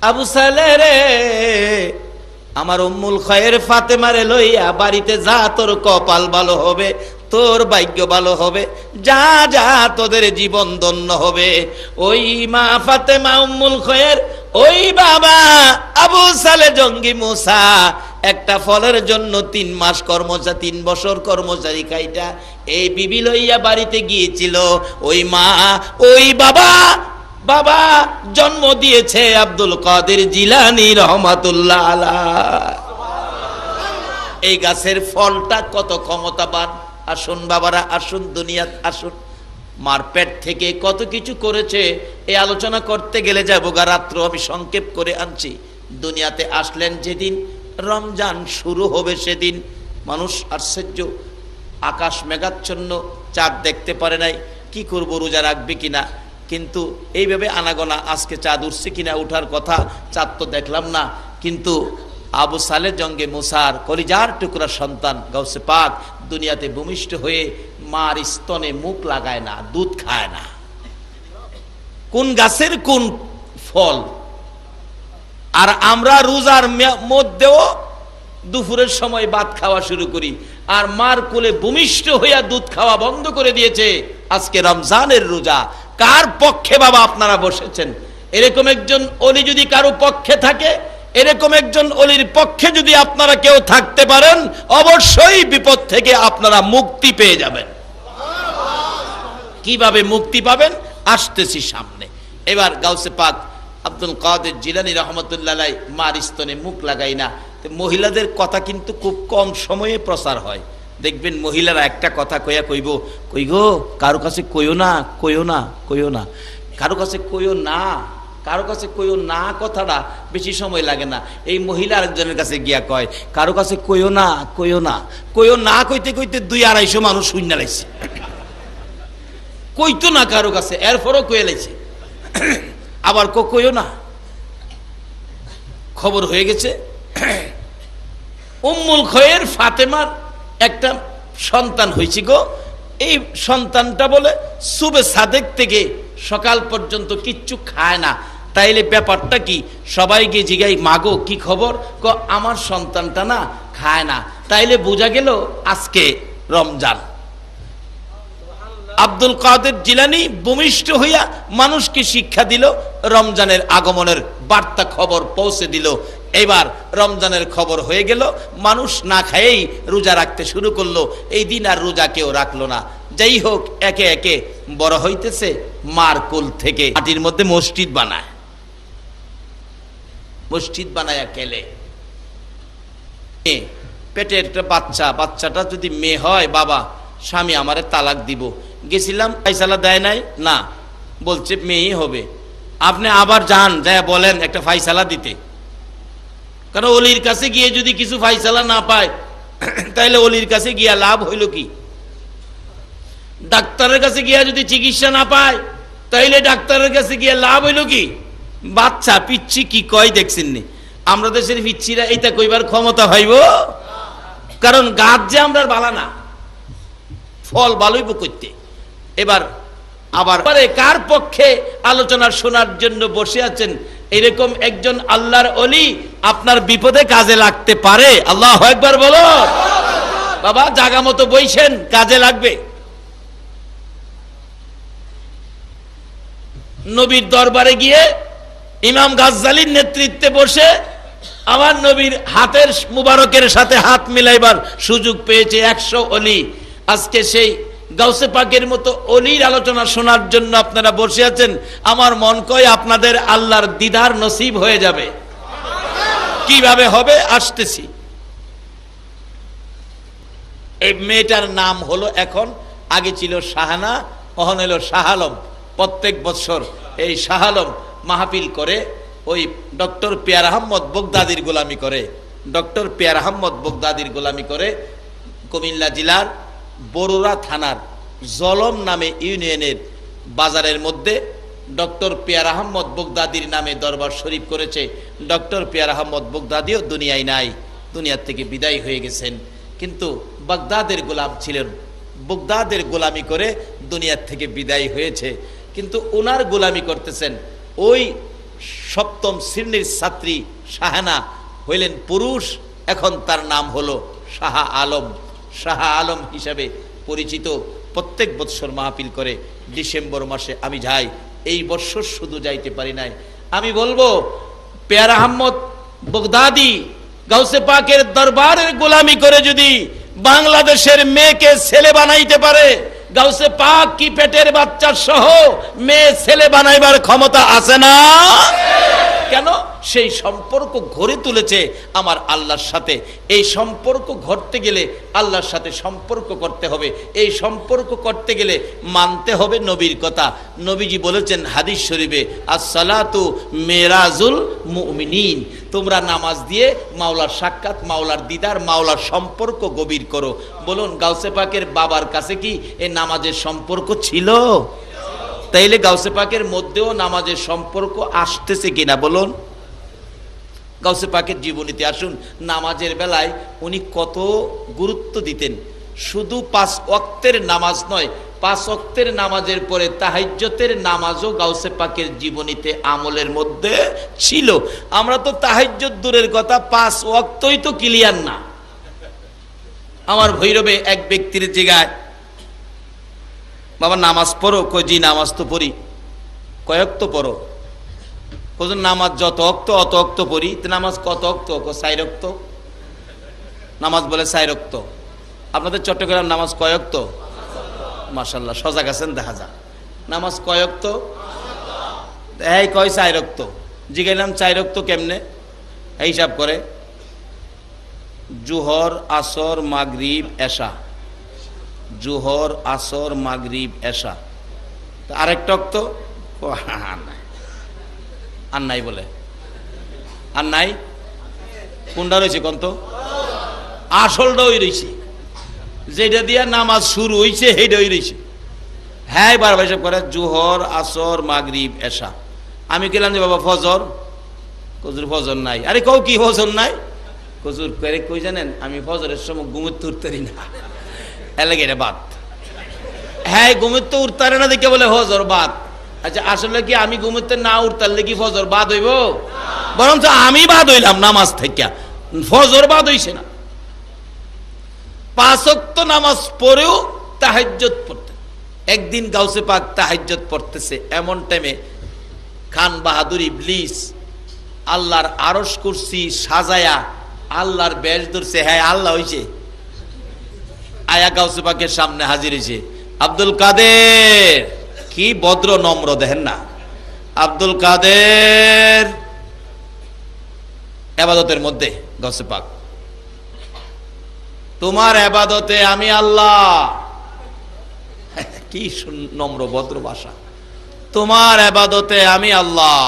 আবু সালেহ রে, আমার উম্মুল খায়ের ফাতেমারে লইয়া বাড়িতে যা, তোর কপাল ভালো হবে, তোর ভাগ্য ভালো হবে, যা যা তোদের জীবন ধন্য হবে। ওই মা ফাতেমা উম্মুল খায়ের, ওই বাবা আবু সালেহ জঙ্গি মুসা একটা ফলের জন্য 3 মাস কর্মচারী, 3 বছর কর্মচারী কাইটা এই বিবি লইয়া বাড়িতে গিয়েছিল। ওই মা ওই বাবা, বাবা জন্ম দিয়েছে আব্দুল কাদের জিলানী রহমাতুল্লাহ আলাইহি। এই গাছের ফলটা কত ক্ষমতাবান। আসুন বাবারা, আসুন দুনিয়াত আসুন। মার পেট থেকে কত কিছু করেছে, এই আলোচনা করতে গেলে যাবো গা রাত্র, আমি সংক্ষেপ করে আনছি। দুনিয়াতে আসলেন যেদিন রমজান শুরু হবে সেদিন মানুষ আশ্চর্য, আকাশ মেঘাচ্ছন্ন, চাঁদ দেখতে পারে নাই, কি করব রোজা রাখবে কিনা, কিন্তু এইভাবে আনাগোনা আজকে চাঁদ উঠছে কিনা, উঠার কথা, চাঁদ তো দেখলাম না। কিন্তু আবু সালেহ জঙ্গে মুসার কলিজার টুকরা সন্তান গাউসে পাক দুনিয়াতে ভূমিষ্ঠ হয়ে মার স্তনে মুখ লাগায় না, দুধ খায় না। কোন গাছের কোন ফল। আর আমরা রোজার মধ্যেও দুপুরের সময় ভাত খাওয়া শুরু করি, আর মার কোলে ভূমিষ্ঠ হইয়া দুধ খাওয়া বন্ধ করে দিয়েছে। আজকে রমজানের রোজা, কার পক্ষে বাবা আপনারা বসেছেন? এরকম একজন অলি যদি কারো পক্ষে থাকে, এরকম একজন অলির পক্ষে যদি আপনারা কেউ থাকতে পারেন, অবশ্যই বিপদ থেকে আপনারা মুক্তি পেয়ে যাবেন। কিভাবে মুক্তি পাবেন আসতেছি সামনে। এবার গাউসে পাক আব্দুল কাদের জিলানী রহমতুল্লাহ আলাইহি মার স্তনে মুখ লাগাই না। মহিলাদের কথা কিন্তু খুব কম সময়ে প্রচার হয়। দেখবেন মহিলারা একটা কথা কইয়া কইব, কই গো কারো কাছে কইও না, কইও না, কইও না, কারো কাছে কইও না, কারো কাছে কইও না, কথাটা বেশি সময় লাগে না। এই মহিলা আরেকজনের কাছে গিয়া কয়, কারো কাছে কইও না, কইও না, কইও না, কইতে কইতে 200-250 মানুষ শূন্য লাইছে, কইতো না কারো কাছে, এরপরও কয়ে লাইছে। আবার কইও না, খবর হয়ে গেছে উম্মুল খায়ের ফাতেমার একটা সন্তান হয়েছে গো। এই সন্তানটা বলে সুবে সাদেক থেকে সকাল পর্যন্ত কিচ্ছু খায় না। তাইলে ব্যাপারটা কি? সবাইকে জিগাই, মাগো কি খবর? আমার সন্তানটা না খায় না। তাইলে বোঝা গেল আজকে রমজান। আব্দুল কাদের জিলানী ভূমিষ্ঠ হইয়া মানুষকে শিক্ষা দিল, রমজানের আগমনের বার্তা খবর পৌঁছে দিল। এবার রমজানের খবর হয়ে গেল, মানুষ না খায়েই রোজা রাখতে শুরু করলো। এই দিন আর রোজা কেউ রাখলো না। যাই হোক, একে একে বড় হইতেছে, মার কোল থেকে মাটির মধ্যে মসজিদ বানায়, মসজিদ বানায়া খেলে। পেটের একটা বাচ্চা, বাচ্চাটা যদি মেয়ে হয়, বাবা স্বামী আমারে তালাক দিব, গেছিলাম ফাইসালা দেয় নাই, না বলছে মেয়েই হবে। আপনি আবার যান, যায় বলেন একটা ফাইসালা দিতে। কারণ অলির কাছে গিয়ে যদি কিছু ফাইসালা না পায়, তাইলে অলির কাছে গিয়া লাভ হইল কি? ডাক্তারের কাছে গিয়া যদি চিকিৎসা না পায়, তাইলে ডাক্তারের কাছে গিয়া লাভ হইল কি? বাচ্চা পিচ্ছি কি কয় দেখছেন নি? আমরা দেশের পিচ্ছিরা এইটা কইবার ক্ষমতা ভাইব, কারণ গাছ যে আমরা বালা না, ফল ভালোইব করতে। এবার আবার কার পক্ষে আলোচনা শোনার জন্য বসে আছেন? এরকম একজন আল্লাহর ওলি আপনার বিপদে কাজে লাগতে পারে। আল্লাহু আকবার বলো বাবা, জায়গা মতো বইছেন, কাজে লাগবে। নবীর দরবারে গিয়ে ইমাম গাজ্জালির নেতৃত্বে বসে আমার নবীর হাতের মুবারকের সাথে হাত মিলাইবার সুযোগ পেয়েছে 100 অলি। আজকে সেই গাউসে পাকের মতো অলির আলোচনা শোনার জন্য আপনারা বসে আছেন। আমার মন কয় আপনাদের আল্লাহর দিদার নসিব হয়ে যাবে। কিভাবে হবে আসতেছি। এই মেয়েটার নাম হলো, এখন আগে ছিল শাহানা, এখন হলো শাহ আলম। প্রত্যেক বছর এই শাহ আলম মাহফিল করে, ওই ডক্টর পিয়ার আহমদ বগদাদির গোলামি করে। ডক্টর পিয়ার আহমদ বগদাদির গোলামি করে কুমিল্লা জেলার বরুড়া থানার জলম নামে ইউনিয়নের বাজারের মধ্যে ডক্টর পিয়ার আহমদ বগদাদির নামে দরবার শরীফ করেছে। ডক্টর পিয়ার আহমদ বগদাদিও দুনিয়ায় নাই, দুনিয়ার থেকে বিদায় হয়ে গেছেন। কিন্তু বাগদাদের গোলাম ছিলেন, বগদাদের গোলামি করে দুনিয়ার থেকে বিদায় হয়েছে। কিন্তু ওনার গোলামি করতেছেন ওই সপ্তম শ্রেণীর ছাত্রী শাহানা হইলেন পুরুষ, এখন তার নাম হলো শাহ আলম। শাহ আলম হিসাবে পরিচিত। প্রত্যেক বৎসর মাহফিল করে, ডিসেম্বর মাসে আমি যাই। এই বৎসর শুধু যাইতে পারি নাই। আমি বলবো পেয়ার আহমদ বগদাদি গাউসে পাকের দরবারের গোলামি করে যদি বাংলাদেশের মেয়েকে ছেলে বানাইতে পারে, গাউসে পাক কি পেটের বাচ্চা সহ মেয়ে ছেলে বানাইবার ক্ষমতা আছে না? কেন? সেই সম্পর্ক গড়ে তুলেছে আমার আল্লাহর সাথে। এই সম্পর্ক গড়তে গেলে আল্লাহর সাথে সম্পর্ক করতে হবে। এই সম্পর্ক করতে গেলে মানতে হবে নবীর কথা। নবীজি বলেছেন হাদিস শরীফে, আসসালাতু মেরাজুল মুমিনিন, তোমরা নামাজ দিয়ে মাওলার সাক্ষাৎ, মাওলার দিদার, মাওলার সম্পর্ক গভীর করো। বলুন গাউসে পাকের বাবার কাছে কি এই নামাজের সম্পর্ক ছিল? তাইলে গাউসে পাকের মধ্যেও নামাজের সম্পর্ক আসতেছে কিনা বলুন? গাউসে পাকের জীবনীতে আসুন, নামাজের বেলায় উনি কত গুরুত্ব দিতেন। শুধু 5 ওয়াক্তের নামাজ নয়, 5 ওয়াক্তের নামাজের পরে তাহাজ্জুদের নামাজও গাউসে পাকের জীবনীতে আমলের মধ্যে ছিল। আমরা তো তাহাজ্জুদ দূরের কথা, 5 ওয়াক্তই তো ক্লিয়ার না। আমার ভৈরবে এক ব্যক্তির জায়গায়, বাবা নামাজ পড়ো? কই জি নামাজ তো পড়ি। কয়েক তো পড়ো? কোজন নামাজ যত অক্ত অত অক্ত পড়ি। নামাজ কত অক্ত? 4 অক্ত। নামাজ বলে 4 অক্ত। আপনাদের চট্টগ্রাম নামাজ কয় অক্ত? মাশাআল্লাহ, সজাগ আছেন দেখা যায়। নামাজ কয় অক্ত? এই কয় 4 অক্ত। জিগাইলাম 4 অক্ত কেমনে? এই হিসাব করে জুহর, আসর, মাগরিব, এশা। জুহর, আসর, মাগরিব, এশা। আরেকটা অক্ত আর নাই বলে। আর নাই? কোনটা রয়েছে কোন তো? আসলটা ওই রয়েছে, যেটা দিয়া নামাজ শুরু হইছে সেইটাই রয়েছে। হ্যাঁ বারবার হিসাব করে জুহর, আসর, মাগরিব, এশা। আমি গেলাম যে বাবা ফজর, কজুর ফজর নাই। আরে কও কি ফজর নাই? কজুর করে কই জানেন, আমি ফজরের সময় ঘুমোতে উঠতারি না, এলাকা এটা বাদ। হ্যাঁ ঘুমোতে উঠতারে না দেখে বলে ফজর বাদ। আচ্ছা আসলে কি আমি ঘুমোতে না উঠতারলে কি ফজর বাদ হইব? বরঞ্চ আমি বাদ হইলাম নামাজ থেকে, ফজর বাদ হইছে না। 5 ওয়াক্ত নামাজ পড়েও তাহাজ্জুদ পড়তেন। একদিন গাউসে পাক তাহাজ্জুদ পড়তেছে, এমন টাইমে খান বাহাদুর ইবলিস আল্লাহর আরশ কুরসি সাজায়া আল্লাহর বেশ ধরছে। হ্যাঁ আল্লাহ হইছে, আয়া গাউসে পাকের সামনে হাজির হয়েছে। আব্দুল কাদের, কি ভদ্র নম্র দেখেন না। আব্দুল কাদের ইবাদতের মধ্যে গাউসে পাক, তোমার ইবাদতে আমি আল্লাহ। কি নম্র ভদ্র ভাষা। তোমার ইবাদতে আমি আল্লাহ,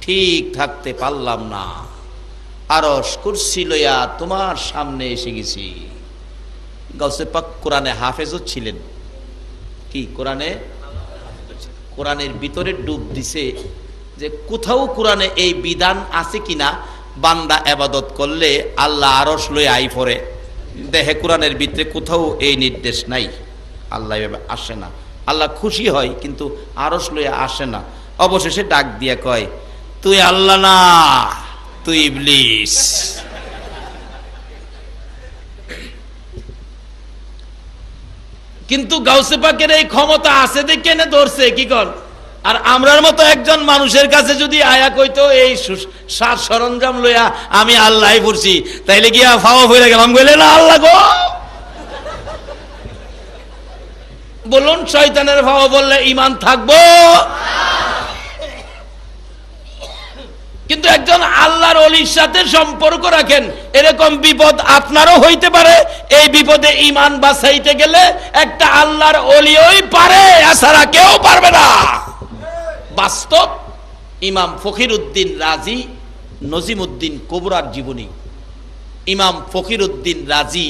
ঠিক থাকতে পারলাম না, আরশ কুরসি লইয়া তোমার সামনে এসে গেছি। গাউসে পাক কোরআনে হাফেজও ছিলেন। কি কোরআনে? কোরআনের ভিতরে ডুব দিছে যে কোথাও কোরআনে এই বিধান আছে কিনা বান্দা ইবাদত করলে আল্লাহ আরশ লইয়া আই পড়ে। দেখে কোরআনের ভিতরে কোথাও এই নির্দেশ নাই। আল্লাহ এভাবে আসে না। আল্লাহ খুশি হয় কিন্তু আরশ লইয়া আসে না। অবশেষে ডাক দিয়া কয়, তুই আল্লাহ না, তুই ইবলিস। কিন্তু গাউসে পাকের এই ক্ষমতা আছে দেখে না ধরছে কি কর। আর আমরার মতো একজন মানুষের কাছে যদি আয়া কইতো এই সাজ সরঞ্জাম লইয়া আমি আল্লাহ পড়ছি, তাইলে গিয়া ফাওয়া হয়ে গেলাম, গেলে না আল্লাহ গো। বলুন শয়তানের ফাওয়া বললে ঈমান থাকবো? কিন্তু একজন আল্লাহর ওলির সাথে সম্পর্ক রাখেন, এরকম বিপদ আপনারও হইতে পারে। এই বিপদে ঈমান বাঁচাইতে গেলে একটা আল্লাহর ওলিই পারে, এছাড়া কেউ পারবে না। বাস্তব। ইমাম ফকিরউদ্দিন রাজি নজিমউদ্দিন কুবরার জীবনী। ইমাম ফকিরউদ্দিন রাজি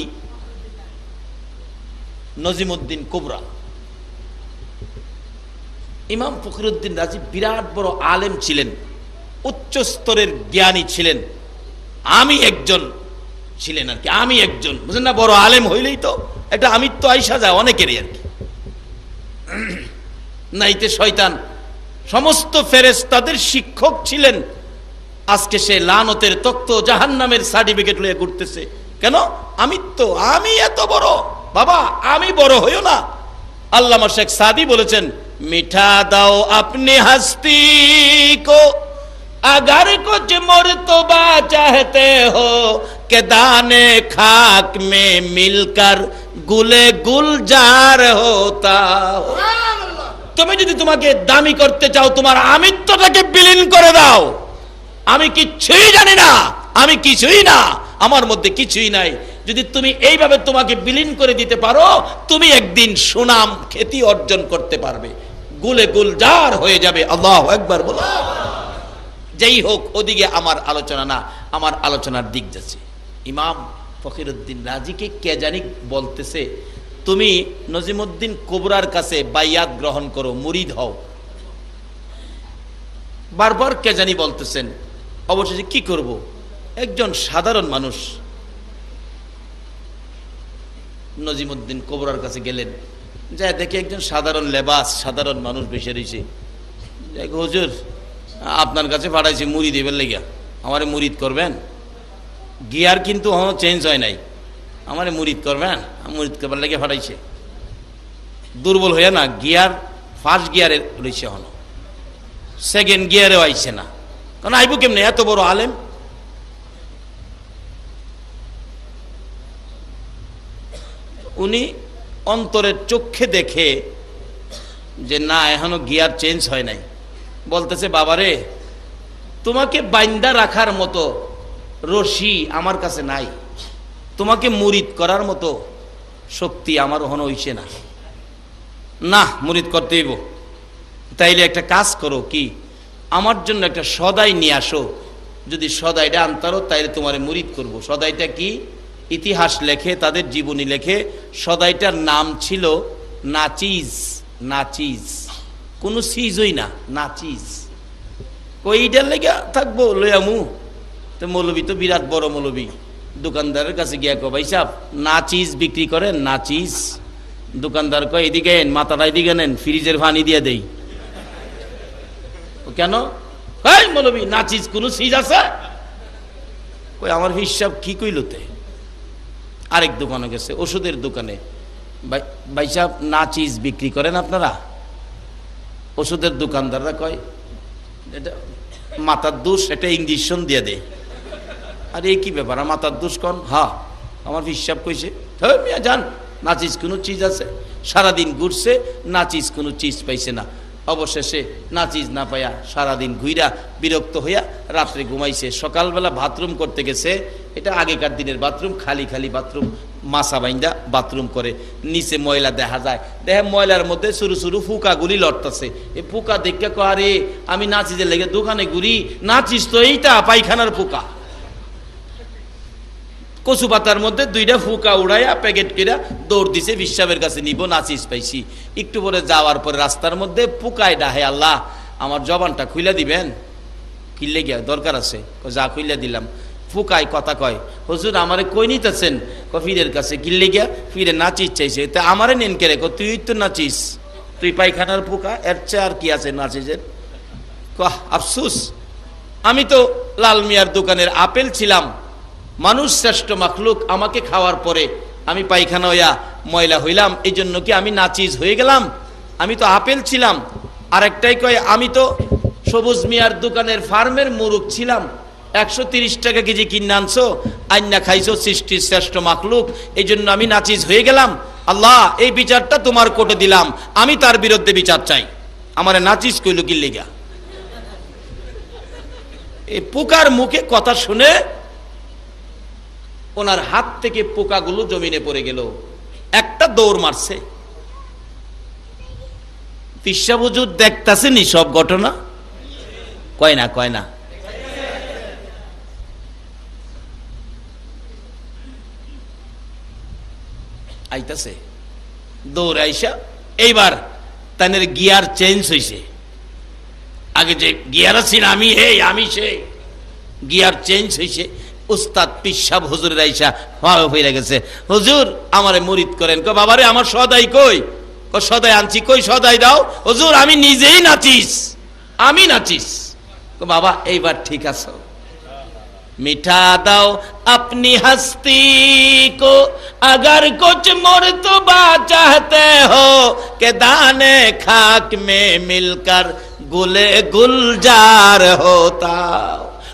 নজিমউদ্দিন কুবরা। ইমাম ফকিরউদ্দিন রাজি বিরাট বড় আলেম ছিলেন, উচ্চ স্তরের জ্ঞানী ছিলেন। আমি একজন ছিলেন আর কি, আমি একজন, বুঝলেন না? বড় আলেম হইলেই তো একটা আমিত্ব আইসা যায় অনেকেরই আর কি। নাইতে শয়তান সমস্ত ফেরেশতাদের শিক্ষক ছিলেন, আজকে সে লানতের তক্ত জাহান্নামের সার্টিফিকেট লয়ে ঘুরতেছে। কেন? আমি এত বড়, বাবা আমি বড় হইও না। আল্লামা শেখ সাদি বলেছেন, মিঠা দাও আপনি হস্তি কো अगर कुछ मर्तबा चाहते हो कि दाने खाक में मिलकर गुले गुलजार होता हो। তুমি যদি তোমাকে দামি করতে চাও, তোমার আমিত্বটাকে বিলীন করে দাও। আমি কিছুই জানি না, আমি কিছুই না, আমার মধ্যে কিছুই নাই। যদি তুমি এইভাবে তোমাকে বিলীন করে দিতে পারো, তুমি একদিন সুনাম খ্যাতি অর্জন করতে পারবে, গুলে গুলজার হয়ে যাবে। আল্লাহু আকবার বলো। যেই হোক, ওদিকে আমার আলোচনা না, আমার আলোচনার দিক যাচ্ছে। ইমাম ফখরুদ্দিন রাজিকে কে জানি বলতেছে, তুমি নজিমউদ্দিন কুবরার কাছে বাইয়াত গ্রহণ করো, মুরিদ হও। বারবার কে জানি বলতেছেন। অবশেষে কি করব? একজন সাধারণ মানুষ নজিমউদ্দিন কুবরার কাছে গেলেন, যা দেখে একজন সাধারণ লেবাস, সাধারণ মানুষ বসে রয়েছে। হুজুর, আপনার কাছে পাঠাইছি মুরিদ এবার লেগা, আমারে মুরিদ করবেন। গিয়ার কিন্তু চেঞ্জ হয় নাই, আমারে মুরিদ করবেন, মুরিদ করবার লেগে পাঠাইছে। দুর্বল হইয়া না, গিয়ার ফার্স্ট গিয়ারে রয়েছে, সেকেন্ড গিয়ারেও আইছে না। কারণ আইবো কেমনে? এত বড় আলেম। উনি অন্তরের চোখে দেখে যে না, এখনো গিয়ার চেঞ্জ হয় নাই, বলতেছে, বাবারে তোমাকে বাইন্দা রাখার মতো রশি আমার কাছে নাই, তোমাকে মুরিদ করার মতো শক্তি আমার ওখানে হইছে না, না মুরিদ করতে হইব। তাইলে একটা কাজ করো, কি আমার জন্য একটা সদাই নিয়ে আসো, যদি সদাইটা আনতারো তাইলে তোমারে মুরিদ করব। সদাইটা কি? ইতিহাস লেখে, তাদের জীবনী লেখে, সদাইটার নাম ছিল নাচিজ। নাচিজ কোনো সিজই না, নাচিজ। কইটার লেগে থাকবো লয়ামু। তো মৌলবী তো বিরাট বড় মৌলবী, দোকানদারের কাছে গিয়া কো, ভাই সাহেব নাচিজ বিক্রি করেন? নাচিজ। দোকানদার কয়, এদিকে মাথাটা এদিকে নেন, ফ্রিজের পানি দিয়ে দেই। কেন? এই মৌলবী, নাচিজ কোন সিজ আছে? কই আমার হিসাব কি কইলতে। আরেক দোকানে গেছে, ওষুধের দোকানে, ভাই সাহেব নাচিজ বিক্রি করেন আপনারা? ওষুধের দোকানদাররা কয়, এটা মাথার দোষ, এটা ইঞ্জেকশন দিয়ে দেয়। আর এই কি ব্যাপার, মাথার দোষ কন? হ্যাঁ, আমার হিসাব কইছে। যান, নাচিজ কোনো চিজ আছে? সারাদিন ঘুরছে, নাচিজ কোনো চিজ পাইছে না। অবশেষে নাচিজ না পাইয়া সারাদিন ঘুইরা বিরক্ত হইয়া রাত্রে ঘুমাইছে। সকালবেলা বাথরুম করতে গেছে, এটা আগেকার দিনের বাথরুম, খালি খালি বাথরুম, মাসা বাইন্দা বাথরুম করে, নিচে ময়লা দেখা যায়, দেখে ময়লার মধ্যে সরু সরু ফুকাগুলি লড়তেছে। এই ফুকা দেখে কয়, আরে আমি নাচিজের লেগে দোকানে ঘুরি, নাচিজ তো এইটা পায়খানার ফুকা। কচু পাতার মধ্যে দুইটা ফুকা উড়াইয়া প্যাকেট করে দৌড় দিছে, বিশ্বাবের কাছে নিব, নাচিজ পাইছি। একটু পরে যাওয়ার পরে রাস্তার মধ্যে ফুকায় ডাহে, আল্লাহ আমার জবানটা খুইলা দিবেন। কিনলে গিয়া দরকার আছে, যা খুইলা দিলাম। ফুকায় কথা কয়, হুজুর আমারে কই নিতেছেন? ফিরের কাছে। কিনলে গিয়া ফিরে নাচিজ চাইছে। তা আমারে নেন কে রেখো, তুই তো নাচিস, তুই পায়খানার ফুকা, এর চেয়ে আর কি আছে নাচিজের? আফসুস, আমি তো লাল মিয়ার দোকানের আপেল ছিলাম, মানুষ শ্রেষ্ঠ মাখলুক, আমাকে খাওয়ার পরে আমি পায়খানা হইয়া ময়লা হইলাম, এই জন্য কি আমি নাচিজ হয়ে গেলাম? আমি তো আপেল ছিলাম। আরেকটাই কয়, আমি তো সবুজ মিয়ার দোকানের ফার্মের মুরুখ ছিলাম, 130 টাকা কেজি কিনে আনছো, আইনা খাইছো, সৃষ্টির শ্রেষ্ঠ মাখলুক, এই জন্য আমি নাচিজ হয়ে গেলাম। আল্লাহ এই বিচারটা তোমার কোর্টে দিলাম, আমি তার বিরুদ্ধে বিচার চাই। আমারে নাচিজ কইল কি লেগা? এই পোকার মুখে কথা শুনে ওনার হাত থেকে পোকাগুলো জমিনে পড়ে গেল। একটা দৌড় মারছে। পিসাব হুজুর দেখতাছেনি সব ঘটনা? কয় না, কয় না। আইতাছে দৌড় আইসা, এইবার তাদের গিয়ার চেঞ্জ হয়েছে। আগে যে গিয়ার ছিল আমি হে আমি সে, গিয়ার চেঞ্জ হয়েছে। উস্তাদ পিসাব হুজুরের আইসা হয়ে গেছে, হুজুর আমারে মুরিদ করেন। কো বাবারে আমার সদাই কই? সদাই আনছি। কই সদাই দাও? হুজুর আমি নিজেই নাচিস। আমি নাচিস। বাবা এইবার ঠিক আছে, মিঠা দাও अपनी हस्ती को अगर कुछ मर्तबा चाहते हो कि दाने खाक में मिलकर गुले गुलजार होता।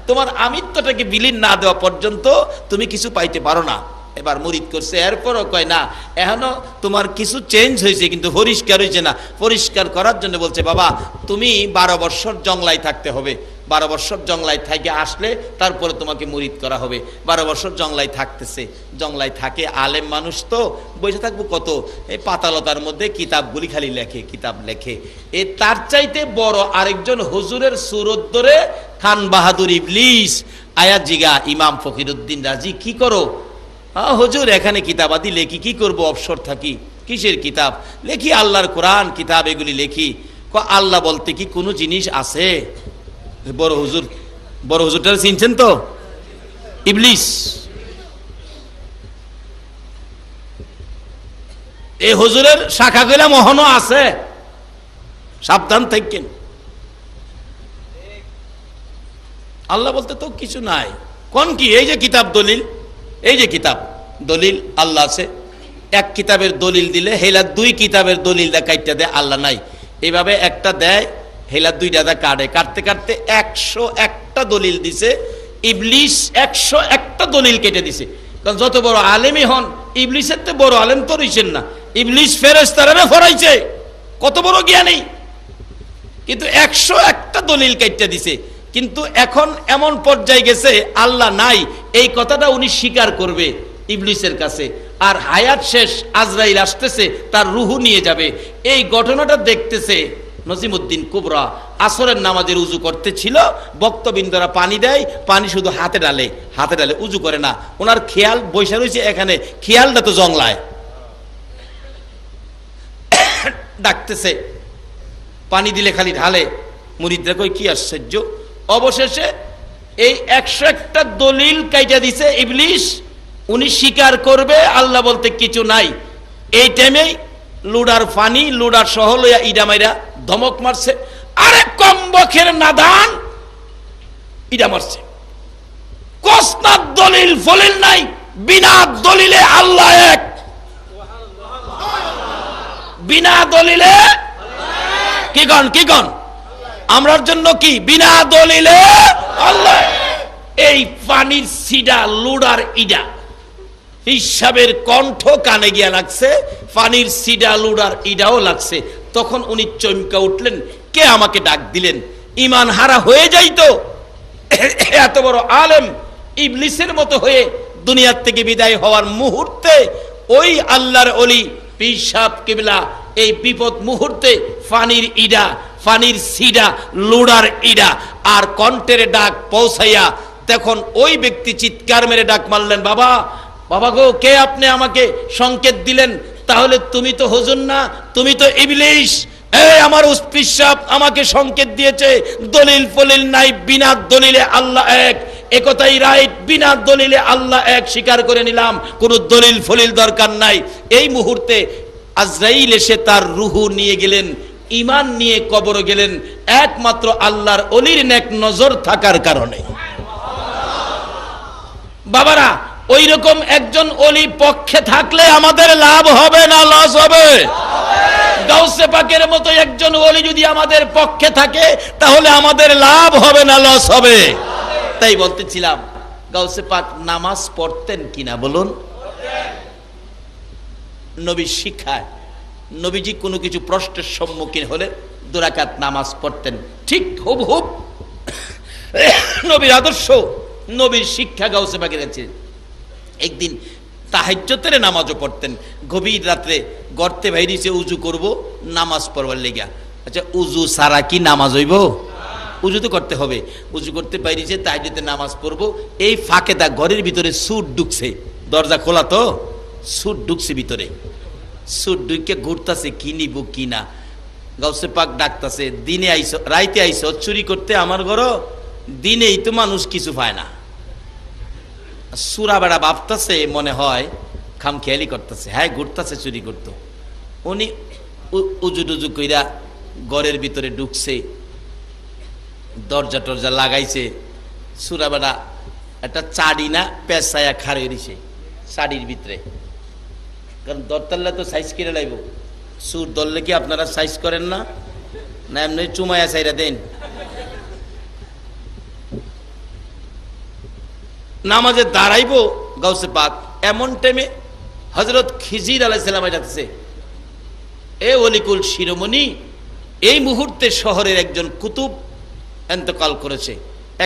তোমার আমিত্বটাকে বিলীন না দেওয়া পর্যন্ত তুমি কিছু পাইতে পারো না। এবার মুরিদ করছে, এরপরও কয় না এখনো তোমার কিছু চেঞ্জ হয়েছে কিন্তু পরিষ্কার হয়েছে না। পরিষ্কার করার জন্য বলছে বাবা তুমি 12 বছর জংলায় থাকতে হবে, 12 বছর জংলায় থেকে আসলে তারপরে তোমাকে মুরিদ করা হবে। 12 বছর জংলায় থাকতেছে, জংলায় থাকে, আলেম মানুষ তো বসে থাকবো কত, এই পাতালতার মধ্যে কিতাবগুলি খালি লেখে, কিতাব লেখে। এ তার চাইতে বড় আরেকজন হুজুরের সুরত ধরে খান বাহাদুর ইবলিস আয়া জিগা ইমাম ফকিরউদ্দিন রাজি, কি করো? হুজুর এখানে কিতাবাদি লেখি, কি করব, অবসর থাকি। কিসের কিতাব? লেখি আল্লাহর কোরআন কিতাব, এগুলি লেখি। আল্লাহ বলতে কি কোনো জিনিস আছে? বড় হুজুর, বড় হুজুরটা চিনছেন তো, ইবলিস। এই হুজুরের শাখা গেলা মহনও আছে, সাবধান থাকেন। আল্লাহ বলতে তো কিছু নাই। কোন কি? এই যে কিতাব দলিল, এই যে কিতাব দলিল আল্লাহ আছে। এক কিতাবের দলিল দিলে হেলা 2 কিতাবের দলিল কাটতে দেয়, আল্লাহ নাই। এইভাবে একটা দেয়, হেলা 2টা দা কাটে, কাটতে কাটতে 101টা দলিল দিছে। ইবলিস 101টা দলিল কেটে দিছে। কারণ যত বড় আলেমই হন, ইবলিসের তো বড় আলেম তো রইছেন না। ইবলিস ফেরেশতারে ফরাইছে, কত বড় জ্ঞানী, কিন্তু 101টা দলিল কেটে দিছে। কিন্তু এখন এমন পর্যায়ে গেছে আল্লাহ নাই এই কথাটা উনি স্বীকার করবে ইবলিসের কাছে। আর হায়াত শেষ, আজরাইল আসতেছে, তার রুহু নিয়ে যাবে। এই ঘটনাটা দেখতেছে নজিমউদ্দিন কুবরা। আসরের নামাজের উজু করতে ছিল, বক্তবিন্দরা পানি দেয়, পানি শুধু হাতে ডালে, হাতে ডালে, উজু করে না। ওনার খেয়াল বৈশা রয়েছে এখানে, খেয়ালটা তো জংলায়। ডাকতেছে, পানি দিলে খালি ঢালে। মুরিদরা কই কি আশ্চর্য। অবশেষে এই 101টা দলিল কাইটা দিছে ইবলিস। উনি স্বীকার করবে আল্লাহ বলতে কিছু নাই। এই টাইমেই লুডার ফানি, লুডার সহ লইয়া ইডা মাইরা ধমক মারছে। আরে কমবখের নাদান, ইডা মারছে। কসনাত দলিল ফলিল নাই, বিনা দলিলে আল্লাহ এক, বিনা দলিলে কি গণ, কি গণ আমরার জন্য কি? বিনা দলিলে আল্লাহ। এই পানির সিডা লুডার ইডা হিসাবের কণ্ঠ কানে গিয়া লাগছে, পানির সিডা লুডার ইডাও লাগছে। তখন উনি চমকা উঠলেন, কে আমাকে ডাক দিলেন? ইমান হারা হয়ে যাইতো। এত বড় আলেম ইবলিসের মতো হয়ে দুনিয়ার থেকে বিদায় হওয়ার মুহূর্তে ওই আল্লাহর ওলি পীর সাহেব কিবলা এই বিপদ মুহূর্তে পানির ইডা, পানির সিডা, লুডার ইডা আর কণ্ঠের ডাক পৌঁছাইয়া তখন ওই ব্যক্তি চিৎকার মেরে ডাক মারলেন, বাবা, বাবা গো, কে আপনি আমাকে সংকেত দিলেন? তাহলে তুমি তো হুজুর না, তুমি তো ইবলিস। এই আমার উস্তাদ সাহেব আমাকে সংকেত দিয়েছে, দলিল ফলিল নাই, বিনা দলিলে আল্লাহ এক। একথাই রাইট, বিনা দলিলে আল্লাহ এক স্বীকার করে নিলাম, কোনো দলিল ফলিল দরকার নাই। এই মুহূর্তে আজরাইল এসে তার রুহু নিয়ে গেলেন, ইমান নিয়ে কবরে গেলেন, একমাত্র আল্লাহর ওলির নেক নজর থাকার কারণে। বাবারা, ওই রকম একজন ওলি পক্ষে থাকলে আমাদের লাভ হবে না লস হবে? গাউসে পাকের মতো একজন ওলি যদি আমাদের পক্ষে থাকে তাহলে আমাদের লাভ হবে না লস হবে? তাই বলতেছিলাম, গাউসে পাক নামাজ পড়তেন কিনা বলুন? নবীর শিক্ষায় নবীজি কোনো কিছু প্রশ্নের সম্মুখীন হলে 2 রাকাত নামাজ পড়তেন, ঠিক হুবহুব নবীর আদর্শ, নবীর শিক্ষা গাউসে পাকের আছে। একদিন তাহাজ্জুদের নামাজও পড়তেন। গভীর রাত্রে গর্তে বাইরেছে উজু করব নামাজ পড়বার লেগা। আচ্ছা, উজু সারা কি নামাজ হইব? উজু তো করতে হবে। উজু করতে বাইরেছে, তাহাজ্জুদের নামাজ পড়ব। এই ফাঁকে তা ঘরের ভিতরে সুট ঢুকছে, দরজা খোলা তো, সুট ঢুকছে ভিতরে। সুট ঢুকে ঘুরতেছে, কি নিব কি না। গাউসে পাক ডাকতেছে, দিনে আইসো, রাইতে আইসো চুরি করতে আমার ঘর? দিনেই তো মানুষ কিছু পায় না। সুরা বেড়া ভাবতেছে, মনে হয় খামখেয়ালি করতেছে, হ্যাঁ ঘুরতেছে চুরি করতো। উনি উজু টুজু কইরা ঘরের ভিতরে ঢুকছে, দরজা টরজা লাগাইছে, সুরাবেলা একটা চাড়ি না পেঁচায়া খাড়ে দিছে চাড়ির ভিতরে, কারণ দরতাল্লা তো সাইজ কিনে লাইব। সুর ধরলে কি আপনারা সাইজ করেন না? না এমনি চুমায়া চাইরা দেন? নামাজে দাঁড়াইব গাউসে পাক, এমন টাইমে হযরত খিজির আলাইহিস সালাম যাচ্ছে, এ ওলিকুল শিরোমণি, এই মুহূর্তে শহরের একজন কুতুব ইন্তেকাল করেছে,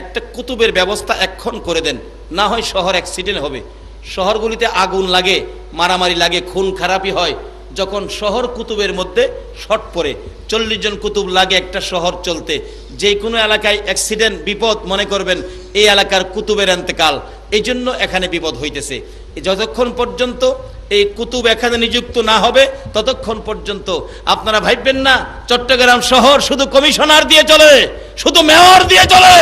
একটা কুতুবের ব্যবস্থা এক্ষণ করে দেন, না হয় শহর অ্যাক্সিডেন্ট হবে। শহরগুলিতে আগুন লাগে, মারামারি লাগে, খুন খারাপি হয়। যখন শহর কুতুবের মধ্যে শর্ট পড়ে, 40 জন কুতুব লাগে একটা শহর চলতে, যে কোনো এলাকায় অ্যাক্সিডেন্ট বিপদ মনে করবেন এই এলাকার কুতুবের ইন্তেকাল, এই জন্য এখানে বিপদ হইতেছে। যতক্ষণ পর্যন্ত এই কুতুব এখানে নিযুক্ত না হবে ততক্ষণ পর্যন্ত আপনারা ভাববেন না চট্টগ্রাম শহর শুধু কমিশনার দিয়ে চলে, শুধু মেয়র দিয়ে চলে।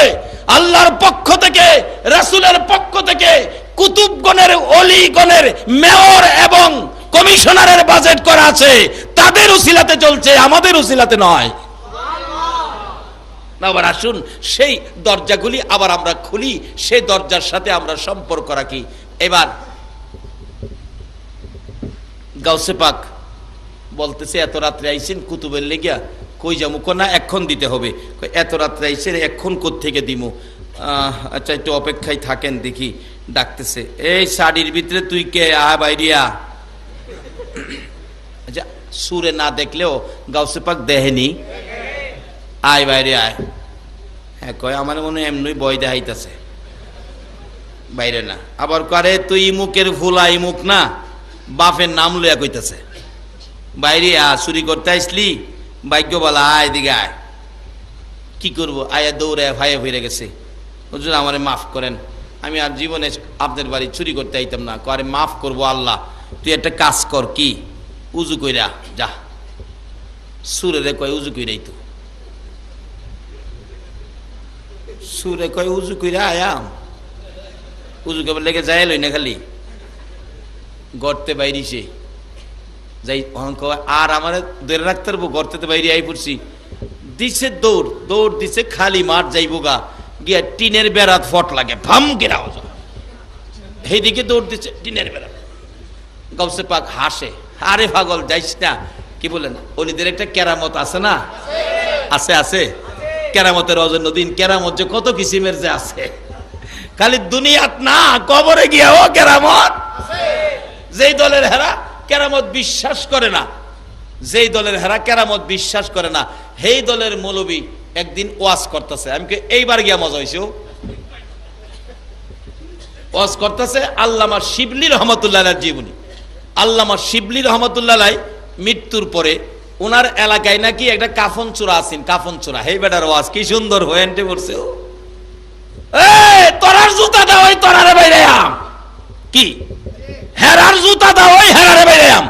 আল্লাহর পক্ষ থেকে, রাসূলের পক্ষ থেকে কুতুবগণের, অলিগণের মেয়র এবং কমিশনারের বাজেট করা আছে, তাদের উসিলাতে চলছে, আমাদের উসিলাতে নয়। আবার আসুন সেই দরজাগুলি আবার আমরা খুলি, সেই দরজার সাথে আমরা সম্পর্ক রাখি। এবার গাউসে পাক বলতেছে, এত রাত্রে আইছেন কুতুবের লেগিয়া, কই যাবো? না এখন দিতে হবে। এত রাত্রে আইছেন, এখন কোত্থেকে দিমু? আচ্ছা একটু অপেক্ষায় থাকেন, দেখি। ডাকতেছে, এই শাড়ির ভিতরে তুই কে? বাইরিয়া। আচ্ছা সুরে না দেখলেও গাউসে পাক দেহেনি, আয় বাইরে আয়। হ্যাঁ কয়, আমার মনে হয় এমনি বয় দেখাইতেছে, বাইরে না। আবার করে, তুই ইমুকের ফুলা, ইমুক না, বাপের নাম লইয়া কইতেছে, বাইরে চুরি করতে আসলি, ভাগ্য বলা, আয় দিকে আয়। কি করবো? আয়া দৌড়ে ভাইয়ে ফিরে গেছে, হুজুর আমারে মাফ করেন, আমি আর জীবনে আপনার বাড়ি চুরি করতে আইতাম না। করে, মাফ করবো আল্লাহ, তুই একটা কাজ কর। কি? উজু কইরা যা। সুরে কয় উজু কইরাই তো, সুরে কয় উজু কইরা আয়াম, উজু কেবল লেগে যায় লই না, খালি গর্তে বাইরিছে যাই। আর আমার ধরে রাখতে পারবো? গর্তে তো বাইরে আই পড়ছি। দিছে দৌড়, দৌড় দিছে, খালি মাঠ যাইবো গা, গিয়া টিনের বেড়াত ফট লাগে, ভাম গেরা এইদিকে দৌড় দিচ্ছে টিনের বেড়া। গাউসে পাক হাসে, আরে পাগল যাইস না। কি বলেন? ওলিদের একটা কেরামত আছে না? আছে, আছে। কেরামতের অজন্য দিন, কেরামত যে কত কিসিমের যে আছে, খালি দুনিয়াত না, কবরে গিয়াও কেরামত। যেই দলের হেরা কেরামত বিশ্বাস করে না, যেই দলের হেরা কেরামত বিশ্বাস করে না, সেই দলের মৌলবী একদিন ওয়াজ করতেছে। আমি এইবার গিয়া মজা হয়েছে, ওয়াজ করতেছে আল্লামা শিবলি রহমতুল্লাহ জীবনী। আল্লামা শিবলি রহমতুল্লাহ মৃত্যুর পরে ওনার এলাকায় নাকি একটা কাফন চূড়া আছেন, কাফন চূড়া। হেই বেটার ওয়াজ কি সুন্দর হয়েন্টে পড়ছে। তোরার জুতা দাও, ওই তোরারে বাইরে আম। কি? হেরার জুতা দাও, ওই হেরারে বাইরে আম।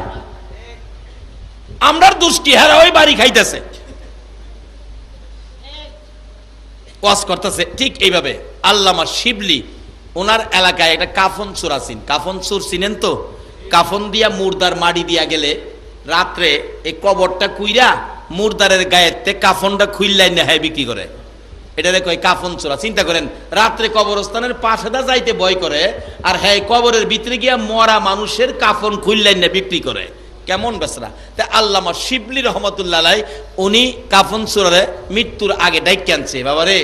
আমরার দুষ্টি, হেরা ওই বাড়ি খাইতেছে, ওয়াজ করতেছে। ঠিক এইভাবে আল্লামা শিবলি ওনার এলাকায় একটা কাফন চূড় আছেন। কাফন চূড় চিনেন তো? কাফন দিয়া মুর্দার মাটি দিয়া গেলে রাত্রে এই কবরটা কুইরা মুর্দারের গায়েতে কাফনটা খুইল্লাই না হয় বিক্রি করে, এটারে কয় কাফন চূড়া। চিন্তা করেন, রাত্রে কবরস্থানের পাশে দা যাইতে ভয় করে, আর হ্যাঁ কবরের ভিতরে গিয়া মরা মানুষের কাফন খুইল্লাই না বিক্রি করে, কেমন বেসরা। তাই আল্লামা শিবলি রহমতুল্লাহ উনি কাফন চূড়ারে মৃত্যুর আগে ডাইকে আনছে, বাবারে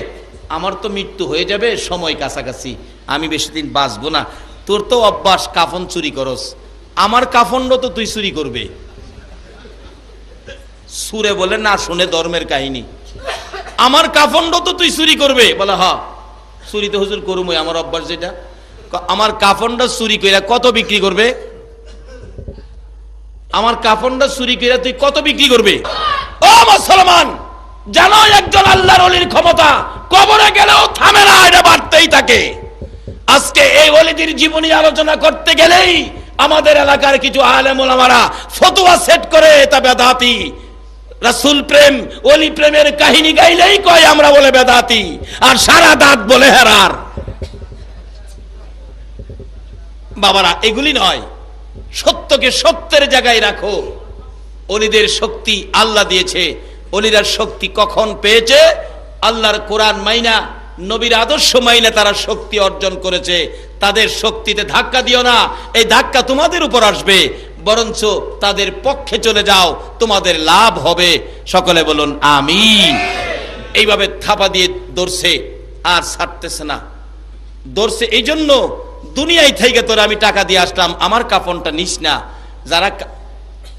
আমার তো মৃত্যু হয়ে যাবে, সময় কাছাকাছি, আমি বেশি দিন বাঁচবো না, তোর তো অভ্যাস কাফন চুরি করস, আমার কাফনটা তো তুই চুরি করবে। সুরে বলে না শুনে ধর্মের কাহিনী, আমার কাফনটা তো তুই চুরি করবে। বলে হ্যাঁ চুরি তো হুজুর করুমই, আমার অভ্যাস যেটা। আমার কাফনটা চুরি কইরা কত বিক্রি করবে? আমার কাফনটা চুরি কইরা তুই কত বিক্রি করবে? ও মুসলমান, জানো একজন আল্লাহর ওলির ক্ষমতা কবরে গেলেও থামে না, এটা বাড়তেই থাকে। আজকে এই ওলিদের জীবনী আলোচনা করতে গেলেই আমাদের এলাকার কিছু আলেম ওলামারা ফতোয়া সেট করে এটা বেদাতি। রাসূল প্রেম, ওলি প্রেমের কাহিনী গাইলেই কয় আমরা বলে বেদাতি, আর সারা দাঁত বলে হেরার। বাবারা এগুলি নয়, সত্যকে সত্যের জায়গায় রাখো। ওলিদের শক্তি আল্লাহ দিয়েছে, ওলিরা শক্তি কখন পেয়েছে? আল্লাহর কোরআন মাইনা নবীর আদর্শ মাইনা তারা শক্তি অর্জন করেছে, তাদের শক্তিতে ধাক্কা দিও না, এই ধাক্কা তোমাদের উপর আসবে, বরঞ্চ তাদের পক্ষে চলে যাও, তোমাদের লাভ হবে। সকলে বলুন আমিন। এইভাবে থাপা দিয়ে ধরছে, আর ছাড়তেছে না। ধরছে এই জন্য, দুনিয়ায় থেকে তোরা আমি টাকা দিয়ে আসলাম, আমার কাফনটা নিস না। যারা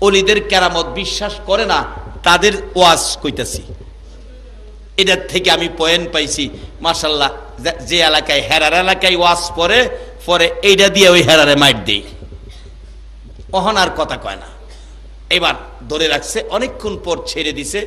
অলিদের কেরামত বিশ্বাস করে না তাদের ওয়াজ কইতাছি, এটার থেকে আমি পয়েন্ট পাইছি। মাশাআল্লাহ, যে এলাকায় হেরার এলাকায় ওয়াজ পরে পরে এইটা দিয়ে ওই হেরারে মাইট দেই, অহন আর কথা কয় না। এবার ধরে রাখছে, অনেকক্ষণ পর ছেড়ে দিছে,